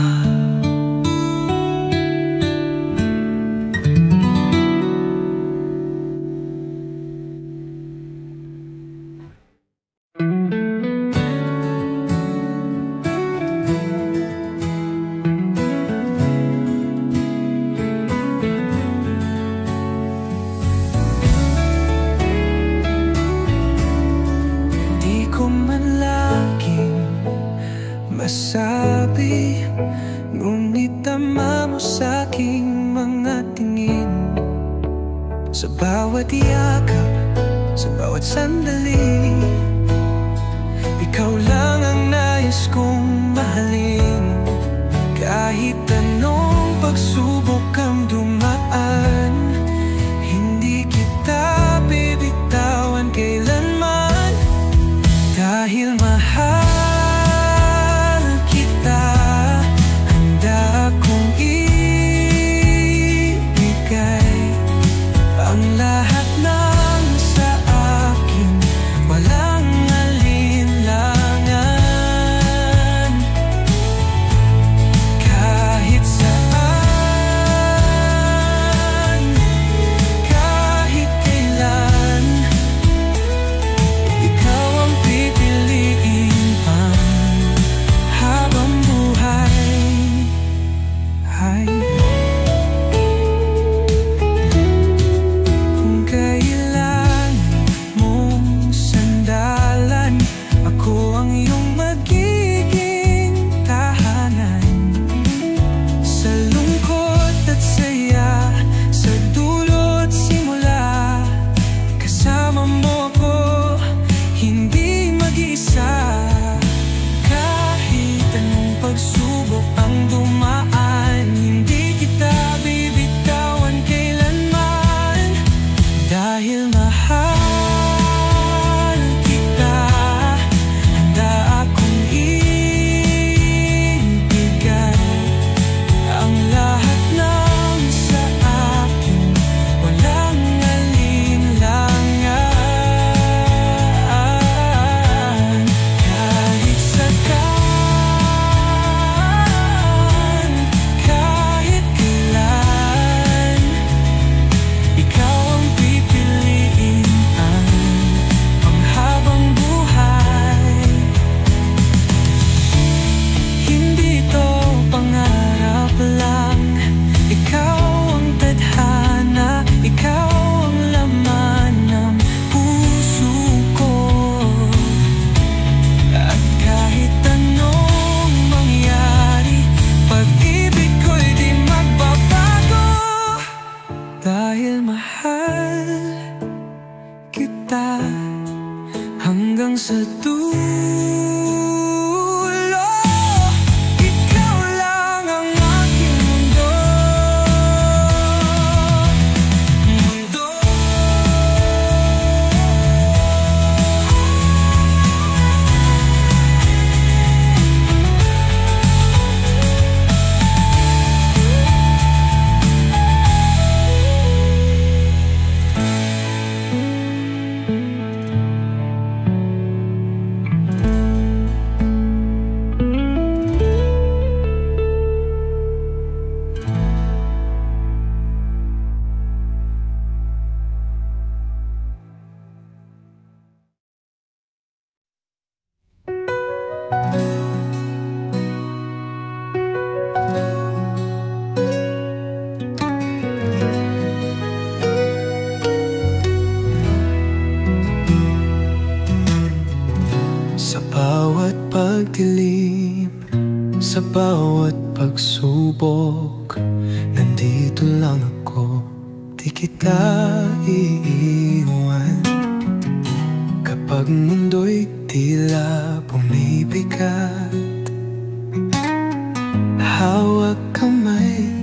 Sa bawat yakap, sa bawat sandali, ikaw lang ang nais kong mahalin. Kahit anong pagsubok ang dumaan, hindi kita bibitawan kailanman. Dahil mahal kita, handa akong ibigay ang lahat ng sa akin, walang alinlangan. Kahit saan, kahit kailan, ikaw ang pipiliin pang habang buhay. Kung kailangan mong sandalan, ako ang iyong magiging tahanan. Sa lungkot at saya, sa dulo't simula, kasama mo ako, hindi mag-isa. Kahit anong pagsubok ang dumaan, hindi kita bibitawan kailanman. Dahil mahal kita, handa akong ibigay ang lahat ng sa akin, walang alinlangan. Kahit saan, kahit kailan, ikaw ang pipiliin ang panghabang buhay. Hindi to pangarap lang, ikaw ang tadhana, ikaw ang laman ng puso ko. At kahit anong mangyari, pag-ibig ko'y di magbabago. Dahil mahal kita hanggang sa dulo, ikaw lang ang aking mundo. Sa bawat pagdilim, sa bawat pagsubok, nandito lang ako, di kita iiwan. Kapag mundo'y tila bumibigat, hawak kamay,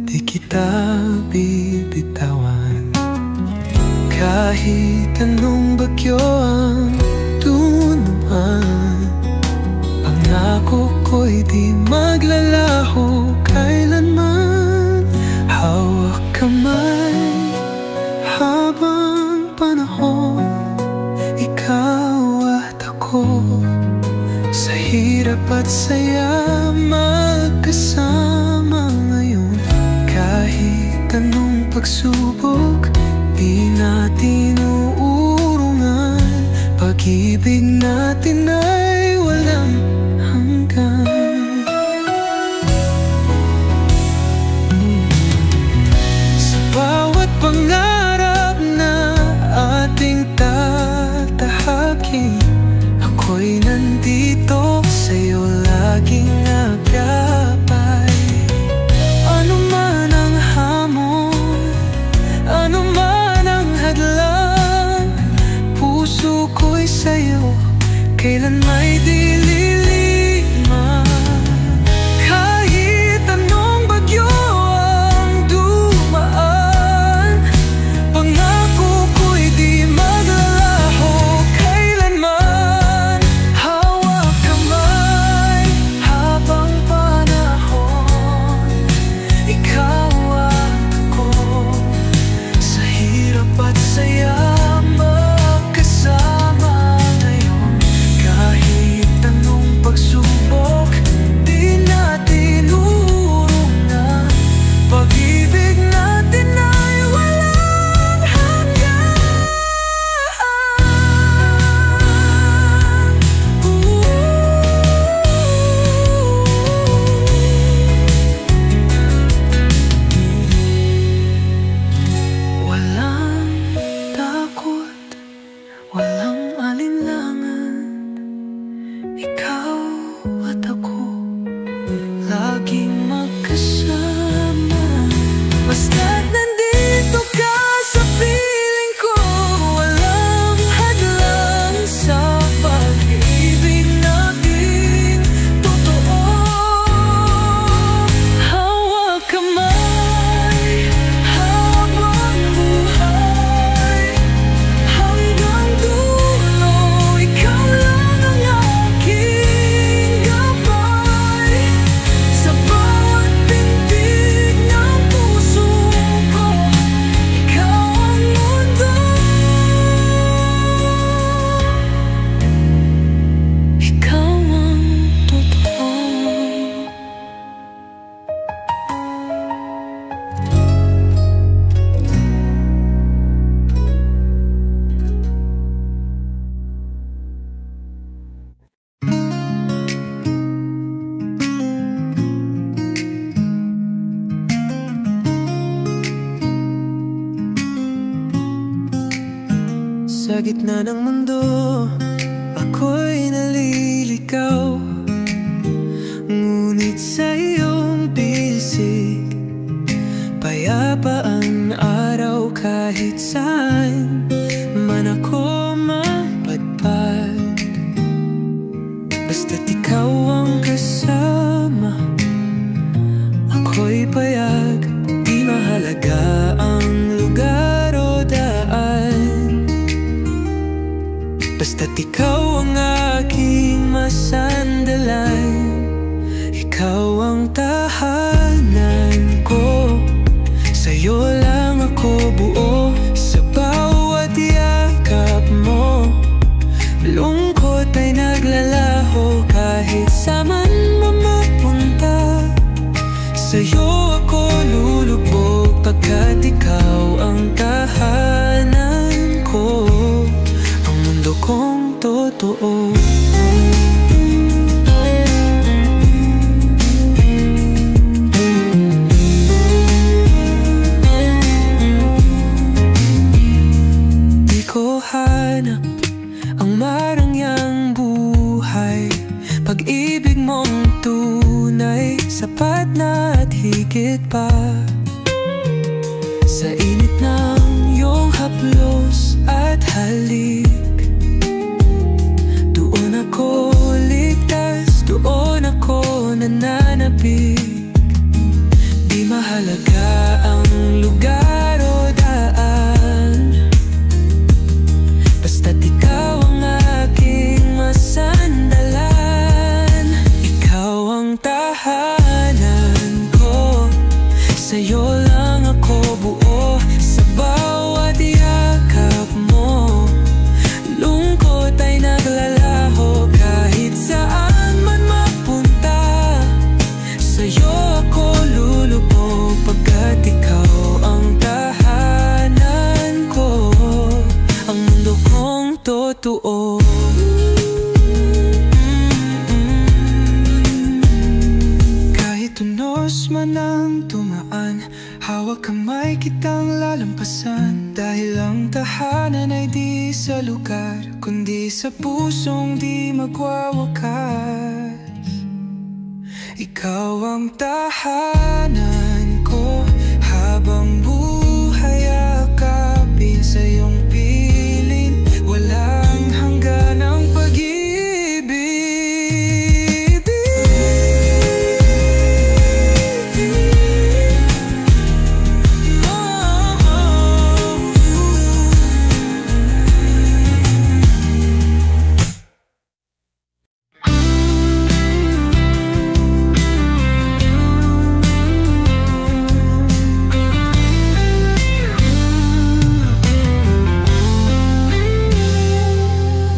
di kita bibitawan. Kahit anong bagyo ang dumaan, pangako ko'y di maglalaho kailanman. Hawak kamay habang panahon, ikaw at ako, sa hirap at saya magkasama ngayon. Kahit anong pagsubok, di natin uurungan. Pag-ibig natin ay walang hanggan. Sa bawat pangarap na ating tatahakin, ako'y nandito sa'yo laging nagabay. Ano man ang hamon, ano man Sa gitna ng mundo, ako'y naliligaw. Ngunit sa iyong bisig, payapa ang araw kahit saan man ako mapadpad. Basta't ikaw ang kasama, ako'y payag. Di mahalaga ang lugar o daan, basta't ikaw ang aking masandalan. Ikaw ang tahanan ko, sa'yo lang ako buo. Sa bawat yakap mo, lungkot ay naglalaho. Kahit saan man mapunta, sa'yo ako lulubog. Pagkat ikaw ang tahanan ko, ang mundo kong totoo. Di ko hanap ang marangyang buhay, pag-ibig mong tunay, sapat na at higit pa. Sa init ng iyong haplos at halik, doon ako ligtas, doon ako nananabik. Di mahalaga ang lugar o daan, basta't ikaw ang aking masandalan. Ikaw ang tahanan ko, sa'yo lang ako buo. Sa bawat yakap mo, lungkot ay naglalaho. Kahit saan man mapunta, sa'yo ako lulubog. Pagkat ikaw ang tahanan ko, ang mundo kong totoo. Kahit tunos man ang tumaan, hawak kamay kitang lalampasan. Dahil ang tahanan ay di sa lugar, kundi sa pusong di magwawakas. Ikaw ang tahanan ko, habang buhay akapin sa iyong piling. Walang hangganang pag-ibig.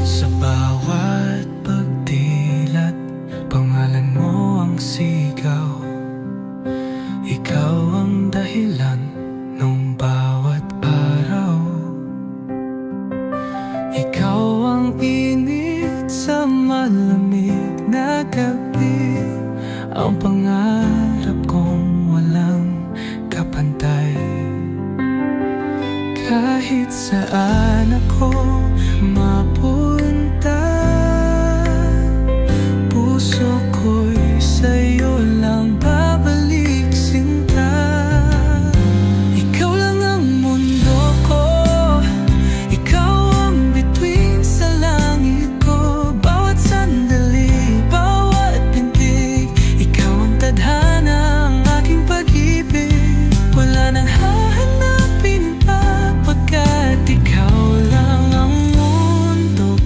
Sa bawat pagdilat, pangalan mo ang sigaw. Ikaw ang dahilan nung bawat araw. Ikaw ang init sa malamig na gabi, ang pangarap kong walang kapantay. Kahit saan ako mapunta, puso ko'y sa'yo lang babalik sinta. Ikaw lang ang mundo ko, ikaw ang bituin sa langit ko. Bawat sandali, bawat pintig, ikaw ang tadhana, ang aking pag-ibig. Wala nang hahanapin pa, pagkat ikaw lang ang mundo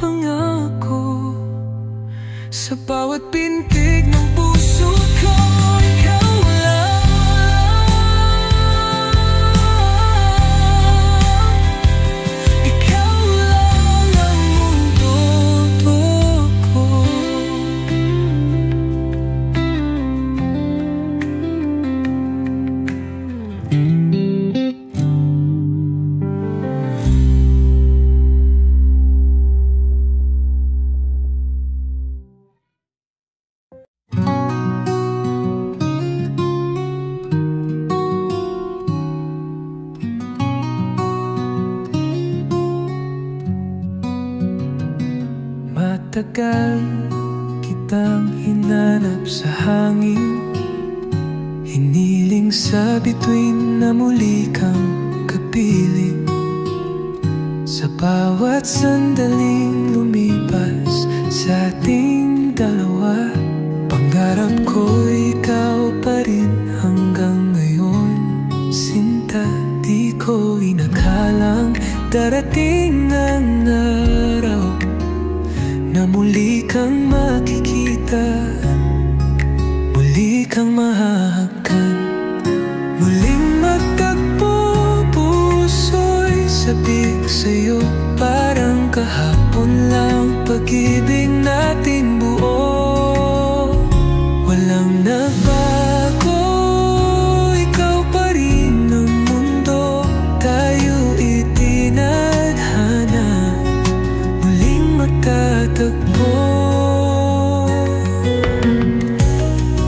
pangako sa bawat pintig ng puso ko. Ikaw lang, ikaw lang ang mundo ko. Matagal kitang hinanap sa hangin, hiniling sa bituin na muli kang kapiling. Sa bawat sandaling lumipas sa ating dalawa, pangarap ko ikaw pa rin hanggang ngayon. Sinta, di ko inakalang darating ang araw na muli kang makikita, muli kang mahahagkan, muling magtagpo. Puso'y sabik sa'yo, parang kahapon lang. Pag-ibig natin buo, walang nagbago. Ikaw pa rin ang mundo, tayo itinadhana, muling magtatagpo.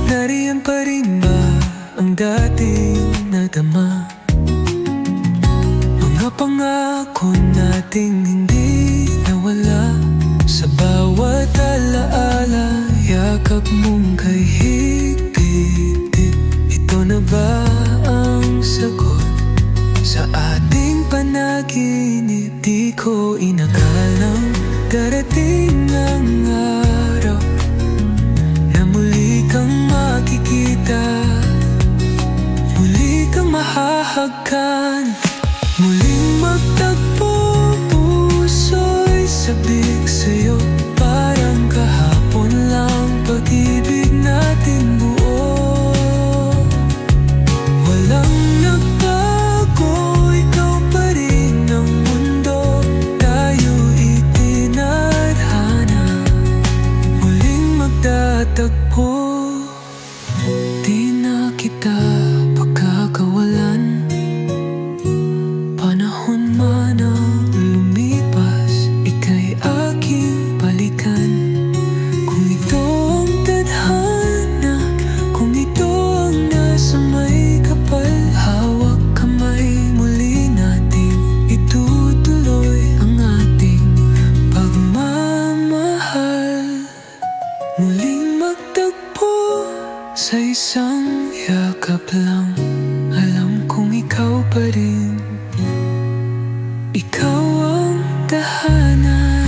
Nariyan pa rin ba ang dating nadama? Mga pangako nating hindi nawala. Sa bawat alaala, yakap mong kay higpit. Ito na ba ang sagot sa ating panaginip? Di ko inakalang darating ang araw na muli kang makikita, muli kang mahahagkan, muling magtagpo. Puso'y sabik sa'yo, parang kahapon lang. Pag-ibig natin buo, walang nagbago. Ikaw pa rin ang mundo, tayo itinadhana, muling magtatagpo. Di na kita pagkakawalan, panahon man ang lumipas, ika'y aking balikan. Kung ito ang tadhana, kung ito ang nasa may kapal, hawak kamay, muli nating itutuloy ang ating pagmamahal. Muling magtagpo sa isang yakap lang. Alam kong ikaw pa rin, ikaw ang tahanan.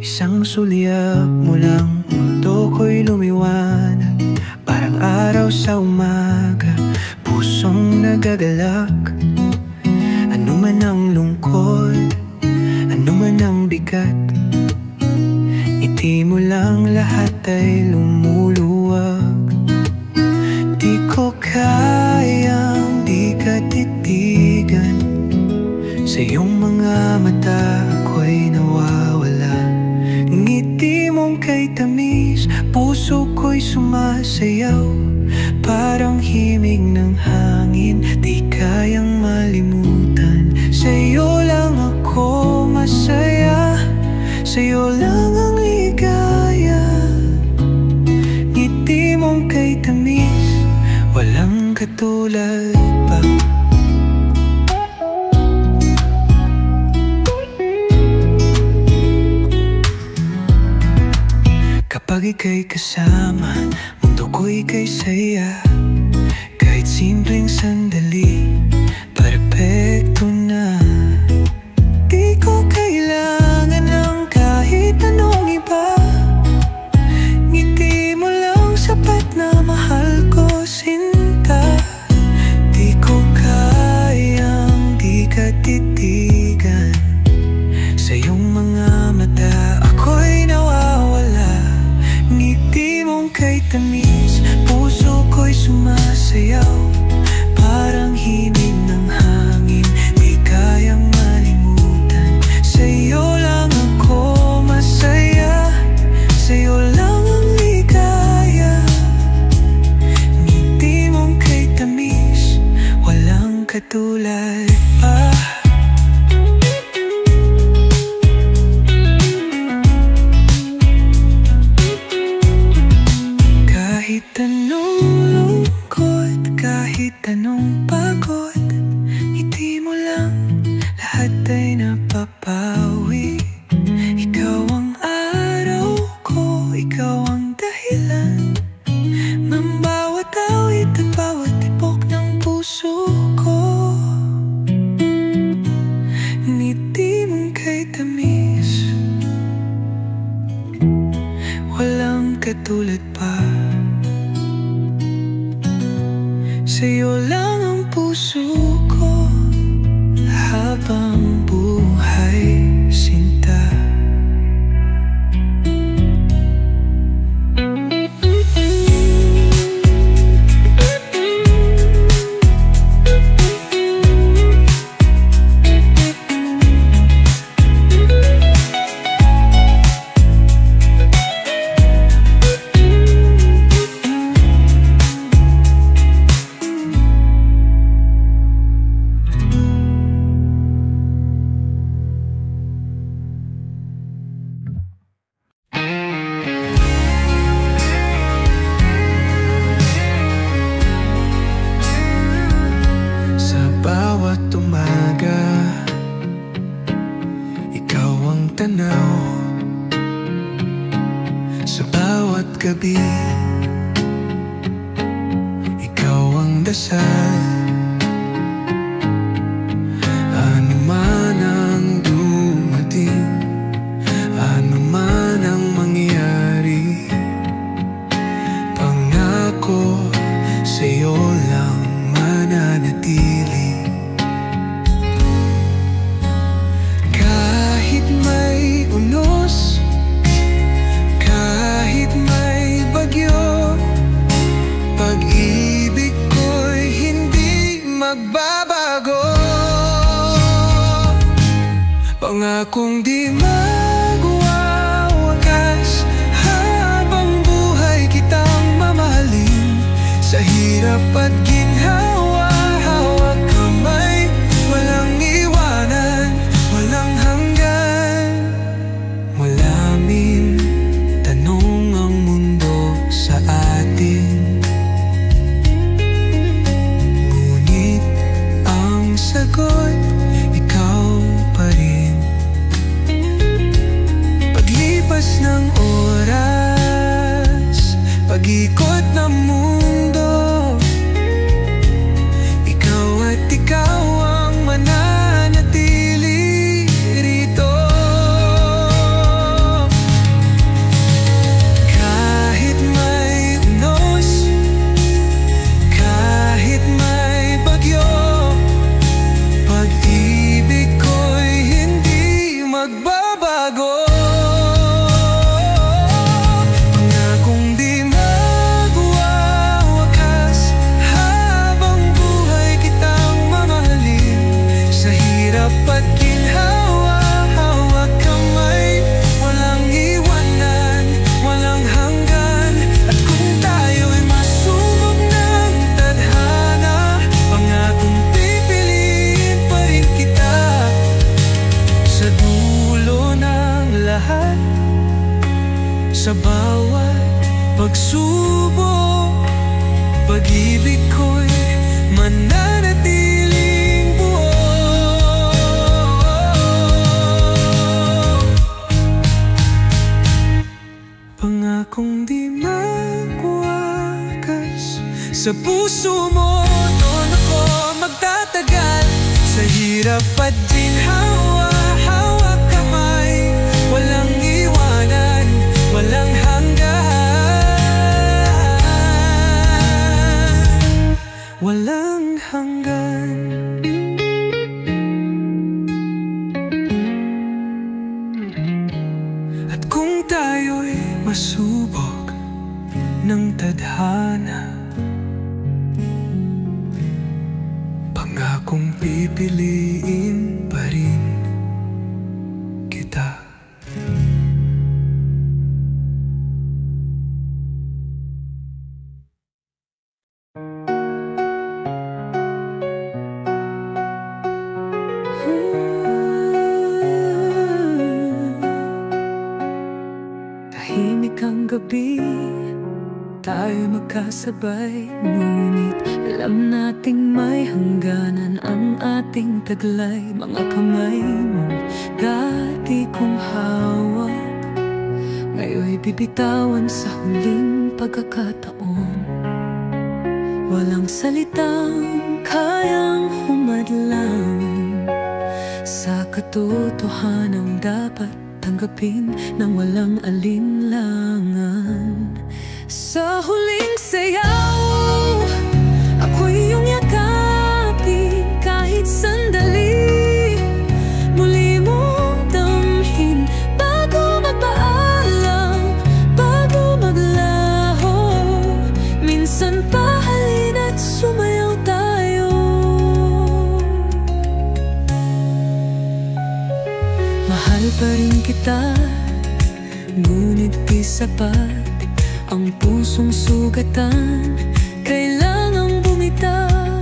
Isang sulyap mo lang, mundo ko'y lumiwanag. Parang araw sa umaga, pusong nagagalak. Ano man ang lungkot, ano man ang bigat, ngiti mo lang, lahat ay lumuluwag. Di ko kayang di ka titigan, sa iyong mga mata ko'y nawawala. Ngiti mong kay tamis, puso ko'y sumasayaw. Parang himig ng hangin, di kayang malimutan. Sa'yo lang ako masaya, sa'yo lang ang ligaya. Ngiti mong kay tamis, walang katulad pa. Pag ika'y kasama, mundo ko'y ika'y saya. Kahit simpleng sandali, perpekto na. Di ko kailangan ng kahit anong iba. Ngiti mo lang sapat na mahal ko, sinta. Di ko kayang di ka titigan. Sa iyong mga mata ako'y nawawala. Ngiti mong kay tamis, puso ko'y sumasayaw. Parang himig ng hangin, di kayang malimutan. Sa'yo lang ako masaya, sa'yo lang ang ligaya. Ngiti mong kay tamis, walang katulad pa. Kahit anong lungkot, kahit anong pagod, ngiti mo lang, lahat ay napapawi. Ikaw ang araw ko, ikaw ang dahilan ng bawat awit at bawat tibok ng puso ko. Ngiti mong kay tamis, walang katulad pa. Sa'yo lang ang puso ko habang buhay, sinta. Bawat umaga, ikaw ang tanaw. Sa bawat gabi, ikaw ang dasal. Ano man ang dumating, ano man ang mangyari, pangako sa'yo lang mananatili. Kahit may bagyo, pag-ibig ko'y hindi magbabago. Pangakong di magwawakas, habang buhay kitang mamahalin. Sa hirap at ginhawa, hawak kamay, walang iwanan, walang hanggan. Malaming tanong ang mundo sa atin, ngunit ang sagot, ikaw pa rin. Paglipas ng oras, pag-ikot ng mundo, ikaw at ikaw ang mananatili rito. Kahit may unos, kahit may bagyo, pag-ibig ko'y hindi magbabago. Pangakong di magwawakas, habang buhay kitang mamahalin. Sa hirap at ginhawa, hawak kamay, walang iwanan, walang hanggan. At kung tayo'y masubok ng tadhana, pangakong pipiliin pa rin kita. Sa dulo ng lahat, sa bawat pagsubok, pag-ibig ko'y mananatiling buo. Pangakong Sa puso mo, doon ako magtatagal. Sa hirap at ginhawa, hawak kamay. Walang iwanan, walang hanggan. Walang hanggan. At kung tayo'y masubok ng tadhana, pangakong pipiliin pa rin kita. Tahimik ang gabi, tayo'y magkasabay, ngunit alam nating may hangganan ang ating taglay. Mga kamay mong dati kong hawak, ngayon'y bibitawan sa huling pagkakataon. Walang salitang kayang humadlang sa katotohanang dapat tanggapin ng walang alinlangan. Sa huling sayaw, ako'y iyong yakapin kahit sandali. Muli mong damhin bago magpaalam, bago maglaho. Minsan pa halina't sumayaw tayo. Mahal pa rin kita, ngunit di sapat ang pusong sugatan. Kailangang bumitaw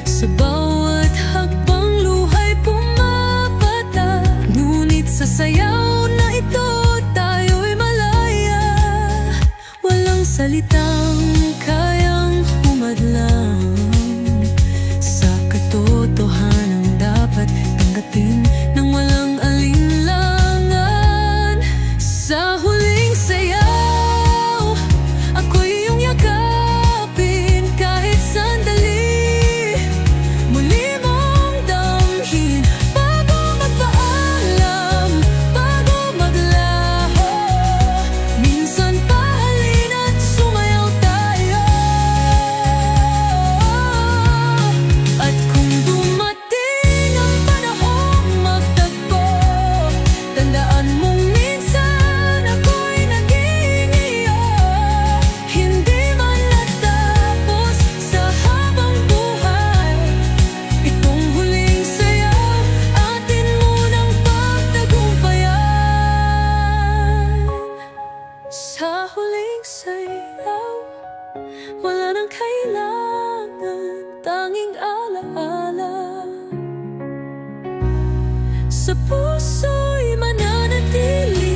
sa bawat hakbang luhay pumapatak. Ngunit sa sayaw na ito, tayo'y malaya. Walang salitang kayang humadlang sa katotohanang dapat tanggapin ng walang alinlangan. Sa huling sayaw, wala nang kailangan, tanging alaala sa puso'y mananatili.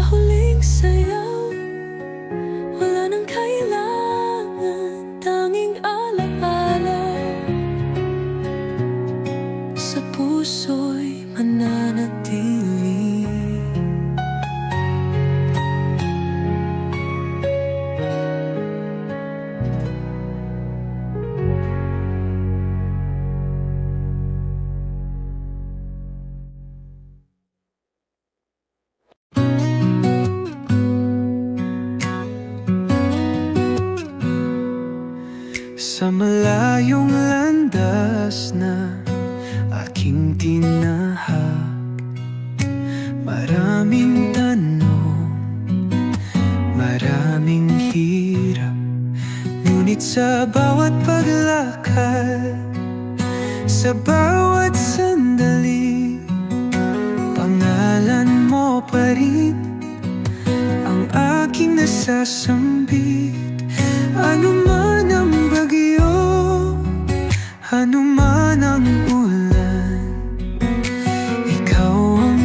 Huling sayaw, wala nang kailangan, tanging alaala sa puso'y mananatili. Sa malayong landas na aking tinahak, maraming tanong, maraming hirap. Ngunit sa bawat paglakad, sa bawat sandali, pangalan mo pa rin ang aking nasasambit. Ano man ang bagyo, ano man ang ulan, ikaw ang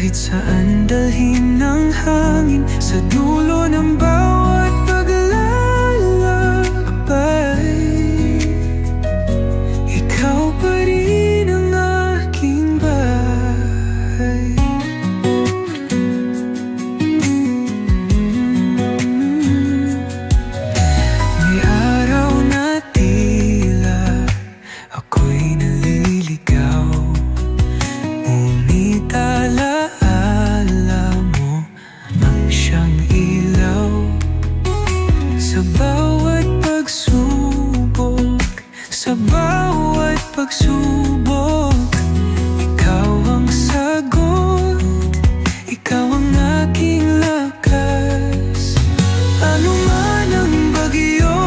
Kahit saan dalhin ng hangin, sa dulo ng bawat paglalakbay, ikaw pa rin ang aking bahay. May araw na tila ako'y naliligaw, ngunit alaala mo ang siyang ilaw. Sa bawat pagsubok, sa bawat pagsubok, ikaw ang sagot, ikaw ang aking lakas. Ano man ang bagyo,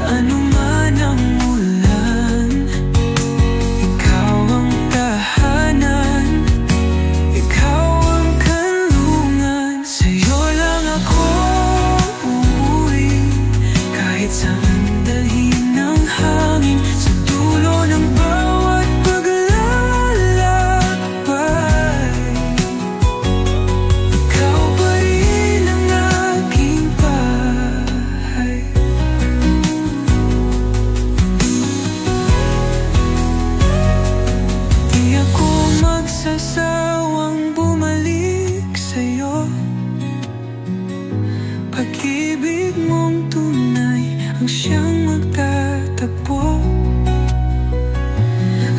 ano man ang ulan, ikaw ang tahanan, ikaw ang kanlungan. Sa'yo lang ako uuwi, kahit saan dalhin ng hangin, sa dulo ng bawat paglalakbay, ikaw pa rin ang aking bahay. Di ako magsasawang bumalik sa'yo. Pag-ibig mong tunay ang siyang magtatagpo.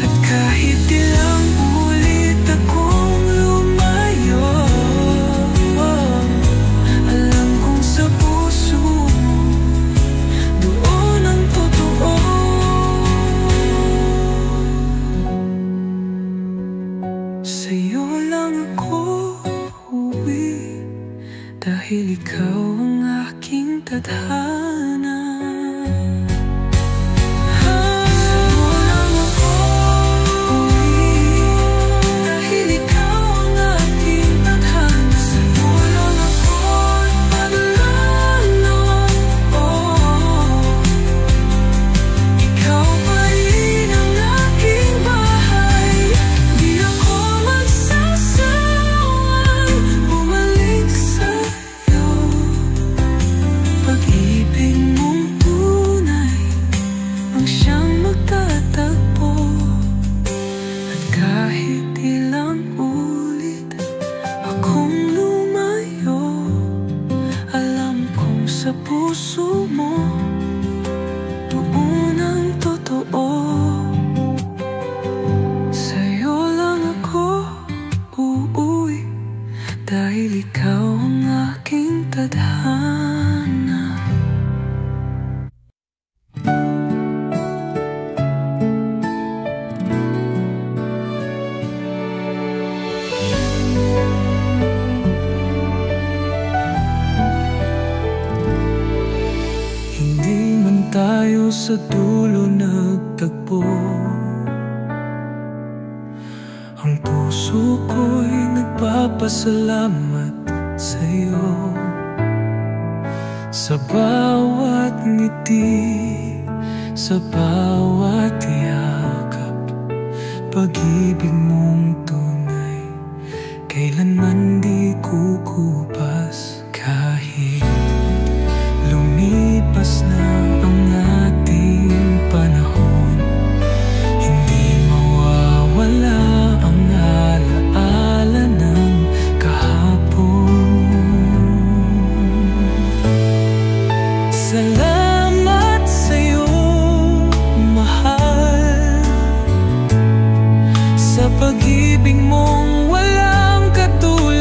At kahit ilang ulit akong lumayo, alam kong sa puso mo doon ang totoo. Sa'yo lang ako uuwi, dahil ikaw ang aking tadhana. Sa'yo lang ako uuwi, dahil ikaw ang aking tadhana. Sa'yo lang ako'y maglalakbay, ikaw pa rin ang aking bahay. Di ako magsasawang bumalik sa'yo. Pag-ibig mong tunay ang siyang magtatagpo. At kahit ilang ulit akong lumayo, alam kong sa puso mo doon ang totoo. Sa'yo lang ako uuwi, dahil ikaw ang aking tadhana. Hindi man tayo sa dulo nagtagpo, ang puso ko'y nagpapasalamat sa'yo. Sa bawat ngiti, sa bawat yakap, pag-ibig mong tunay kailanman di kukupas. Kahit lumipas na ang ating panahon, hindi mawawala ang alaala ng kahapon. Salamat sa'yo, mahal, sa pag-ibig mong walang katulad.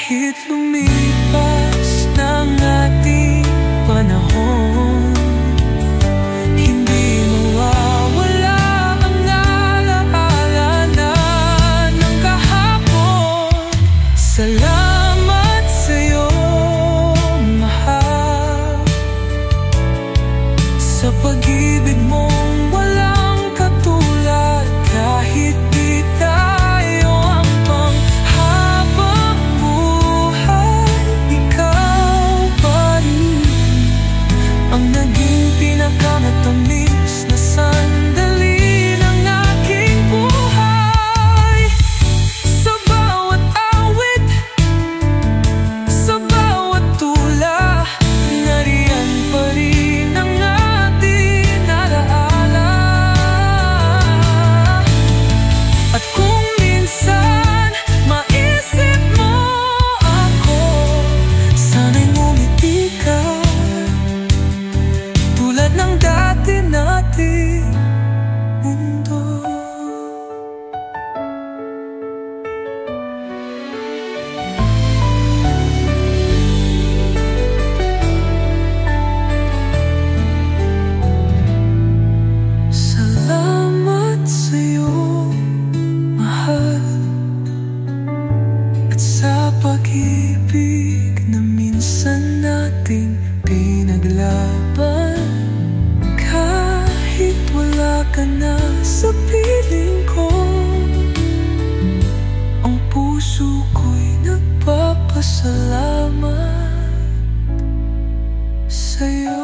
Kahit lumipas ng ating panahon, hindi mawawala ang alaala ng kahapon. Salamat sa'yo, mahal, sa pag-ibig mong walang katulad. Kahit di tayo ang panghabang buhay, ikaw pa rin ang naging pinakamatamis na sandali ng aking buhay. Sa bawat awit, sa bawat tula, nariyan pa rin ang ating alaala. At kung minsan maisip mo ako, sana'y ngumiti ka tulad ng dati nating mundo. Salamat sa'yo, mahal, at sa pag-ibig na minsan nating pinaglaban. Kahit wala ka na sa piling ko, ang puso ko'y nagpapasalamat sa'yo.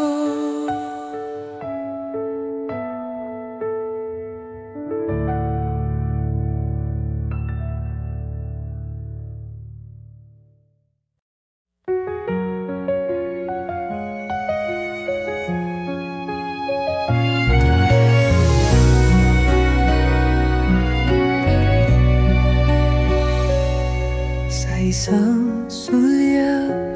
Sa isang sulyap,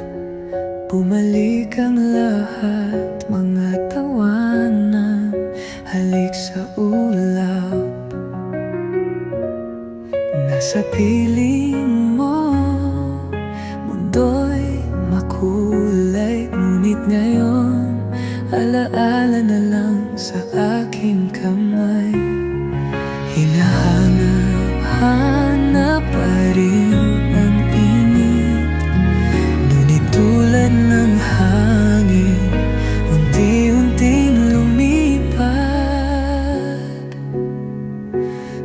bumalik ang lahat, mga tawanan, halik sa ulap. Nasa piling mo, mundo'y makulay, ngunit ngayon, alaala na lang sa aking kamay. Hinahanap-hanap pa rin ang init, ngunit tulad ng hangin, unti-unting lumipad.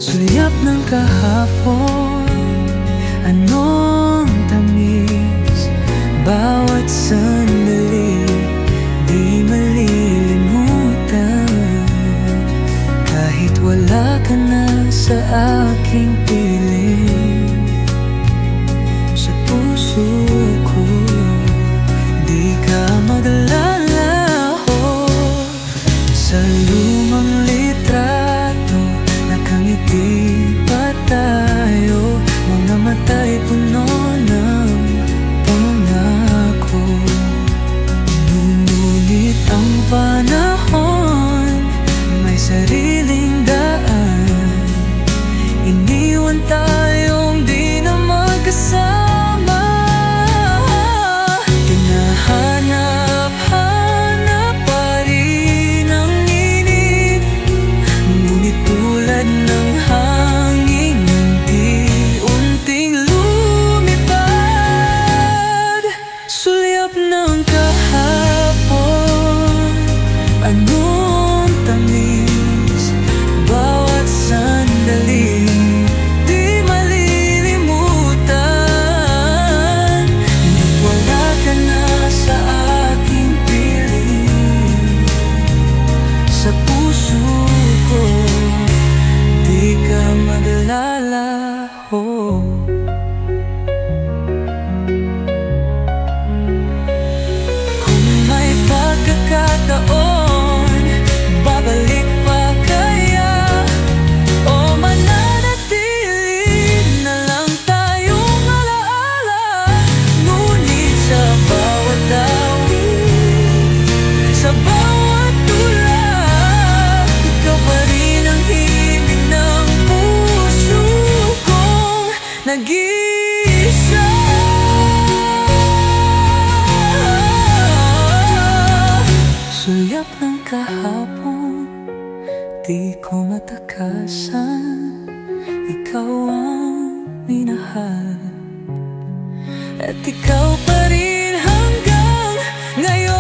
Sulyap ng kahapon, at ikaw pa rin hanggang ngayon.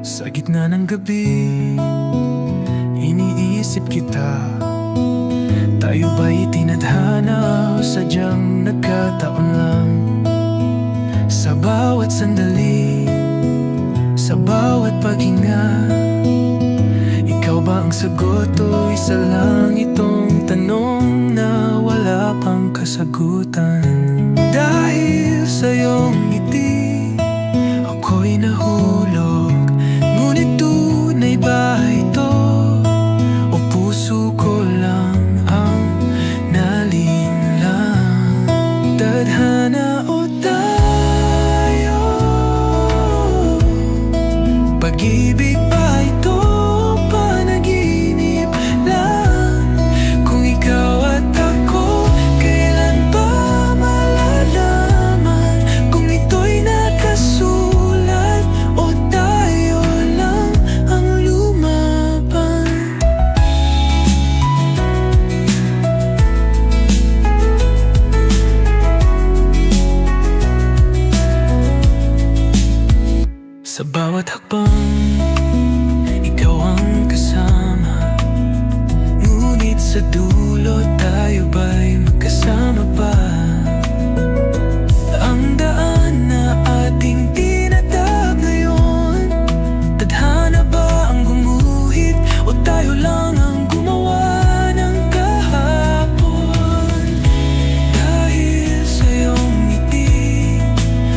Sa gitna ng gabi, iniisip kita. Tayo ba'y tinadhana o sadyang nagkataon lang? Sa bawat sandali, sa bawat paghinga, ikaw ba ang sagot o isa lang itong tanong na wala pang kasagutan? Dahil sa iyong ngiti, ako'y nahulog. Ngunit tunay ba ito o puso ko lang ang nalinlang? Tadhana o tayo? Pag-ibig ba ito o panaginip lang? Kung ikaw at ako, kailan ba malalaman kung ito'y nakasulat o tayo lang ang lumaban? Sa bawat hakbang, ikaw ang kasama. Ngunit sa dulo, tayo ba'y magkasama pa? Ang daan na ating tinatag ngayon, tadhana ba ang gumuhit o tayo lang ang gumawa ng kahapon? Dahil sa iyong ngiti,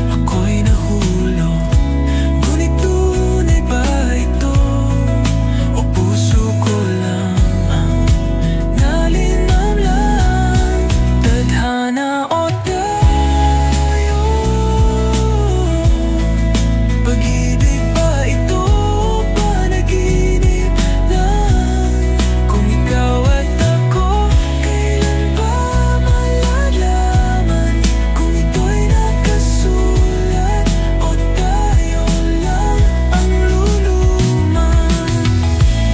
ako'y nahulog. Ngunit tunay ba ito o puso ko lang ang nalinam lang? Tadhana o tayo? Pag-ibig ba ito o panaginip lang? Kung ikaw at ako, kailan ba malalaman kung ito'y nakasulat o tayo lang ang luluman?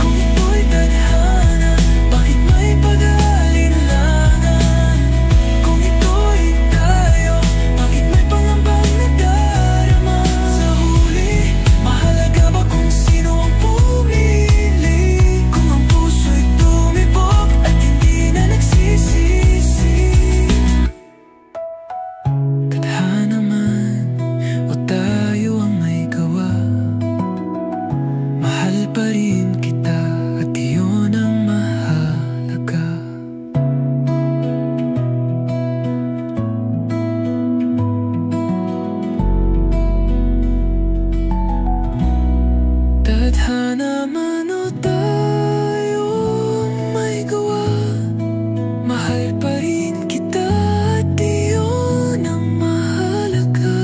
Kung ito'y tadhana, bakit may pag-aalinlangan? Kung ito'y tayo, bakit may pangambang nadarama? Sa huli, mahalaga ba kung sino ang pumili? Kung ang puso'y tumibok at hindi na nagsisisi. Tadhana man o tayo ang may gawa, mahal pa rin kita at iyon ang mahalaga. Tadhana man o tayo ang may gawa, mahal pa rin kita at iyon ang mahalaga.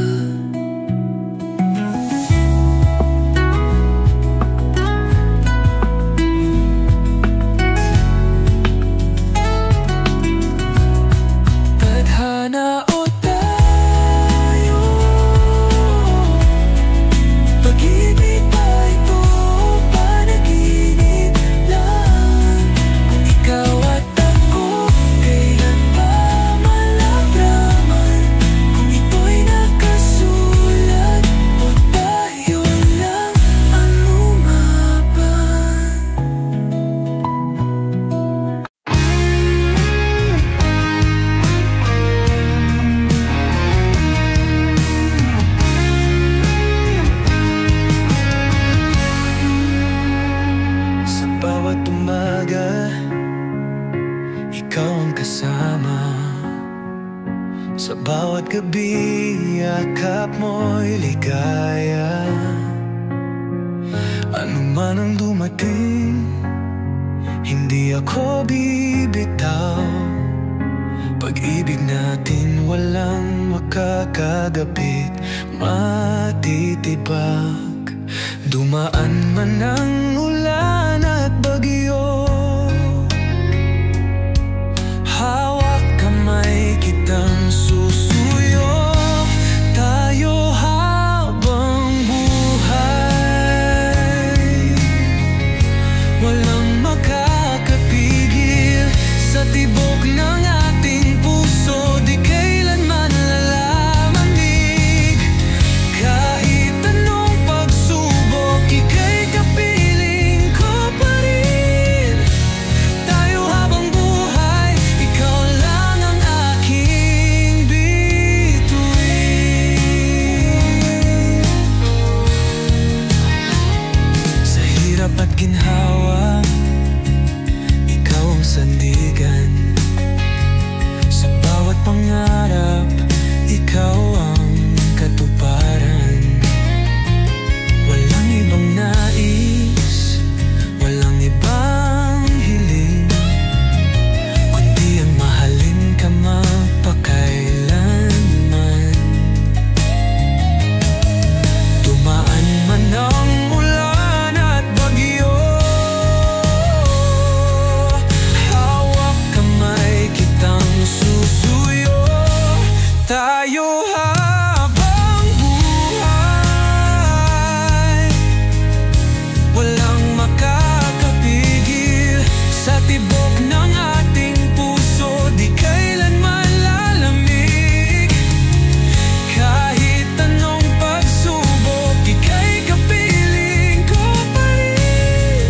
Tadhana o tayo? Pag-ibig ba ito o panaginip lang? Kung ikaw at ako, kailan ba malalaman kung ito'y nakasulat o tayo lang ang lumaban? Sa bawat umaga, ikaw ang kasama. Sa bawat gabi, yakap mo'y ligaya. Ano man ang dumating, hindi ko bibitaw. Pag-ibig natin walang makakagapit, matitibag. Dumaan man ang ulan at bagyo, hawak kamay kitang susuyo. Tayo habang buhay, walang makakapigil sa tibok ng ating puso. Di kailanman lalamig, kahit anong pagsubok, ika'y kapiling ko pa rin. Tayo habang buhay, ikaw lang ang aking bituin. Sa hirap at ginhawa, ikaw ang sandigan. Sa bawat pangarap, ikaw ang katuparan. Walang ibang nais, walang ibang hiling, kundi ang mahalin ka magpakailanman. Dumaan man ang ulan at bagyo, hawak kamay kitang susuyo. Tayo habang buhay, walang makakapigil sa tibok ng ating puso. Di kailanman lalamig, kahit anong pagsubok, ika'y kapiling ko pa rin.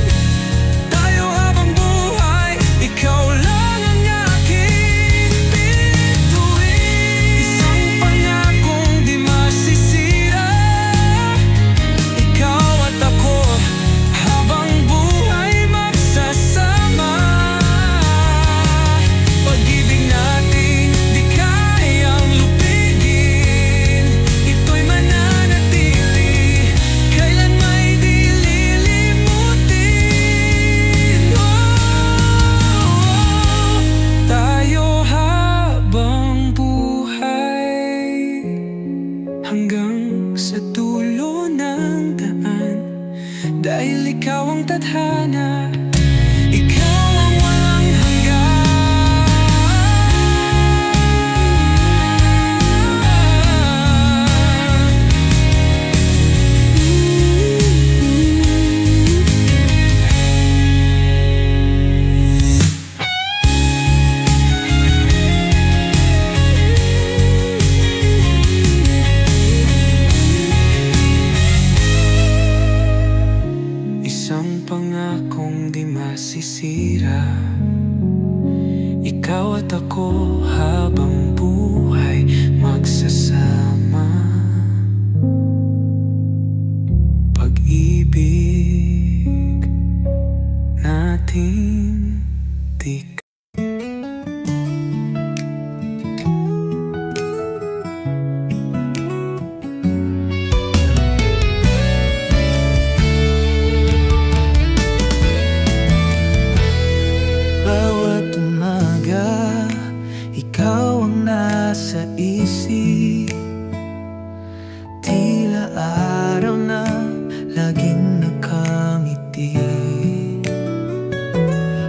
Tayo habang buhay, ikaw lang ang aking bituin. Isang pangakong di masisira, ikaw at ako habang buhay magsasama. Pag-ibig natin di kayang lupigin, ito'y mananatili, kailan may di lilimutin. Tayo habang buhay, hanggang sa dulo ng daan. Dahil ikaw ang tadhana, ikaw ang walang hanggan. Isang pangakong di masisira, ikaw at ako habang buhay magsasama. Pag-ibig natin di bawat umaga, ikaw ang nasa isip. Tila araw na laging nakangiti.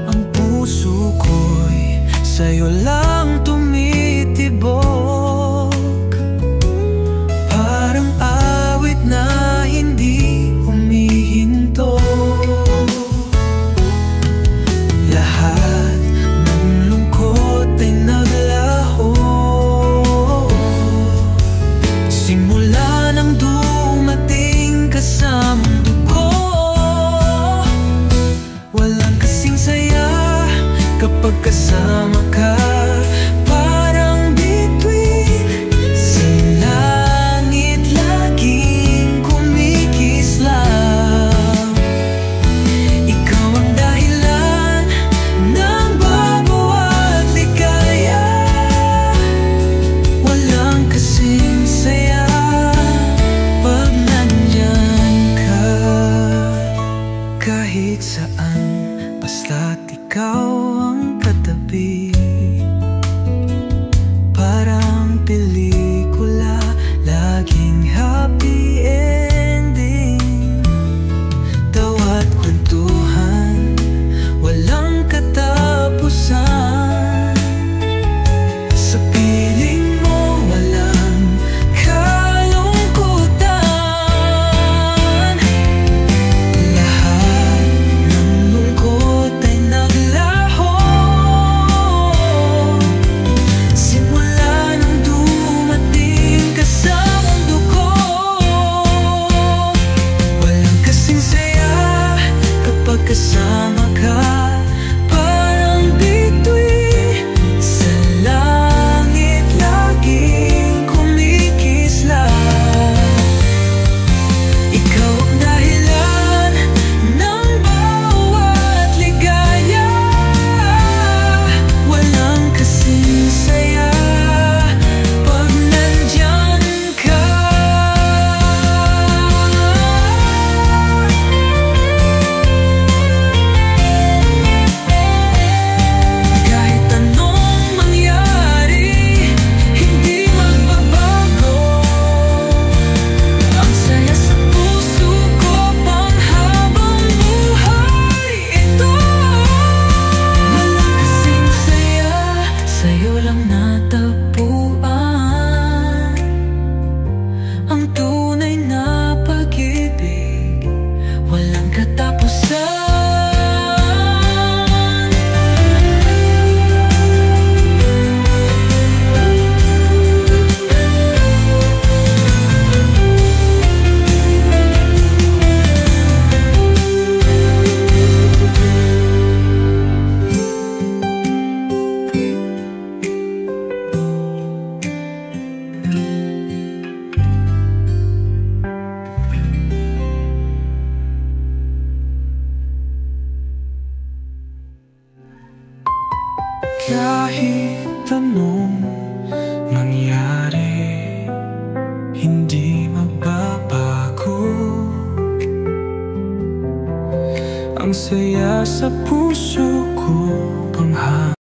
Ang puso ko'y sa'yo lang tumitibok, parang awit na hindi humihinto. Lahat ng lungkot ay naglaho, simula nang dumating ka sa mundo ko. Walang kasing saya kapag kasama ka, parang bituin sa langit laging kumikislap. Ikaw ang dahilan ng bawat ligaya, walang kasing saya pag nandyan ka. Kahit saan basta't ikaw ikaw ang katabi. Parang pelikula, laging happy ending. Tawa't kwentuhan, walang katapusan. Sa piling mo walang kalungkutan. Lahat ng lungkot ay naglaho simula nang dumating ka sa mundo ko. Walang kasing saya kapag kasama ka. Parang bituin sa langit, laging kumikislap. Ikaw ang dahilan ng bawat ligaya. Walang kasing saya pag nandyan ka. Kahit anong mangyari, hindi magbabago ang saya sa puso ko panghabang buhay ito. Walang kasing saya, sa'yo lang natagpuan ang tunay na pag-ibig, walang katapusan. Kahit anong mangyari, hindi magbabago ang saya sa puso ko panghabang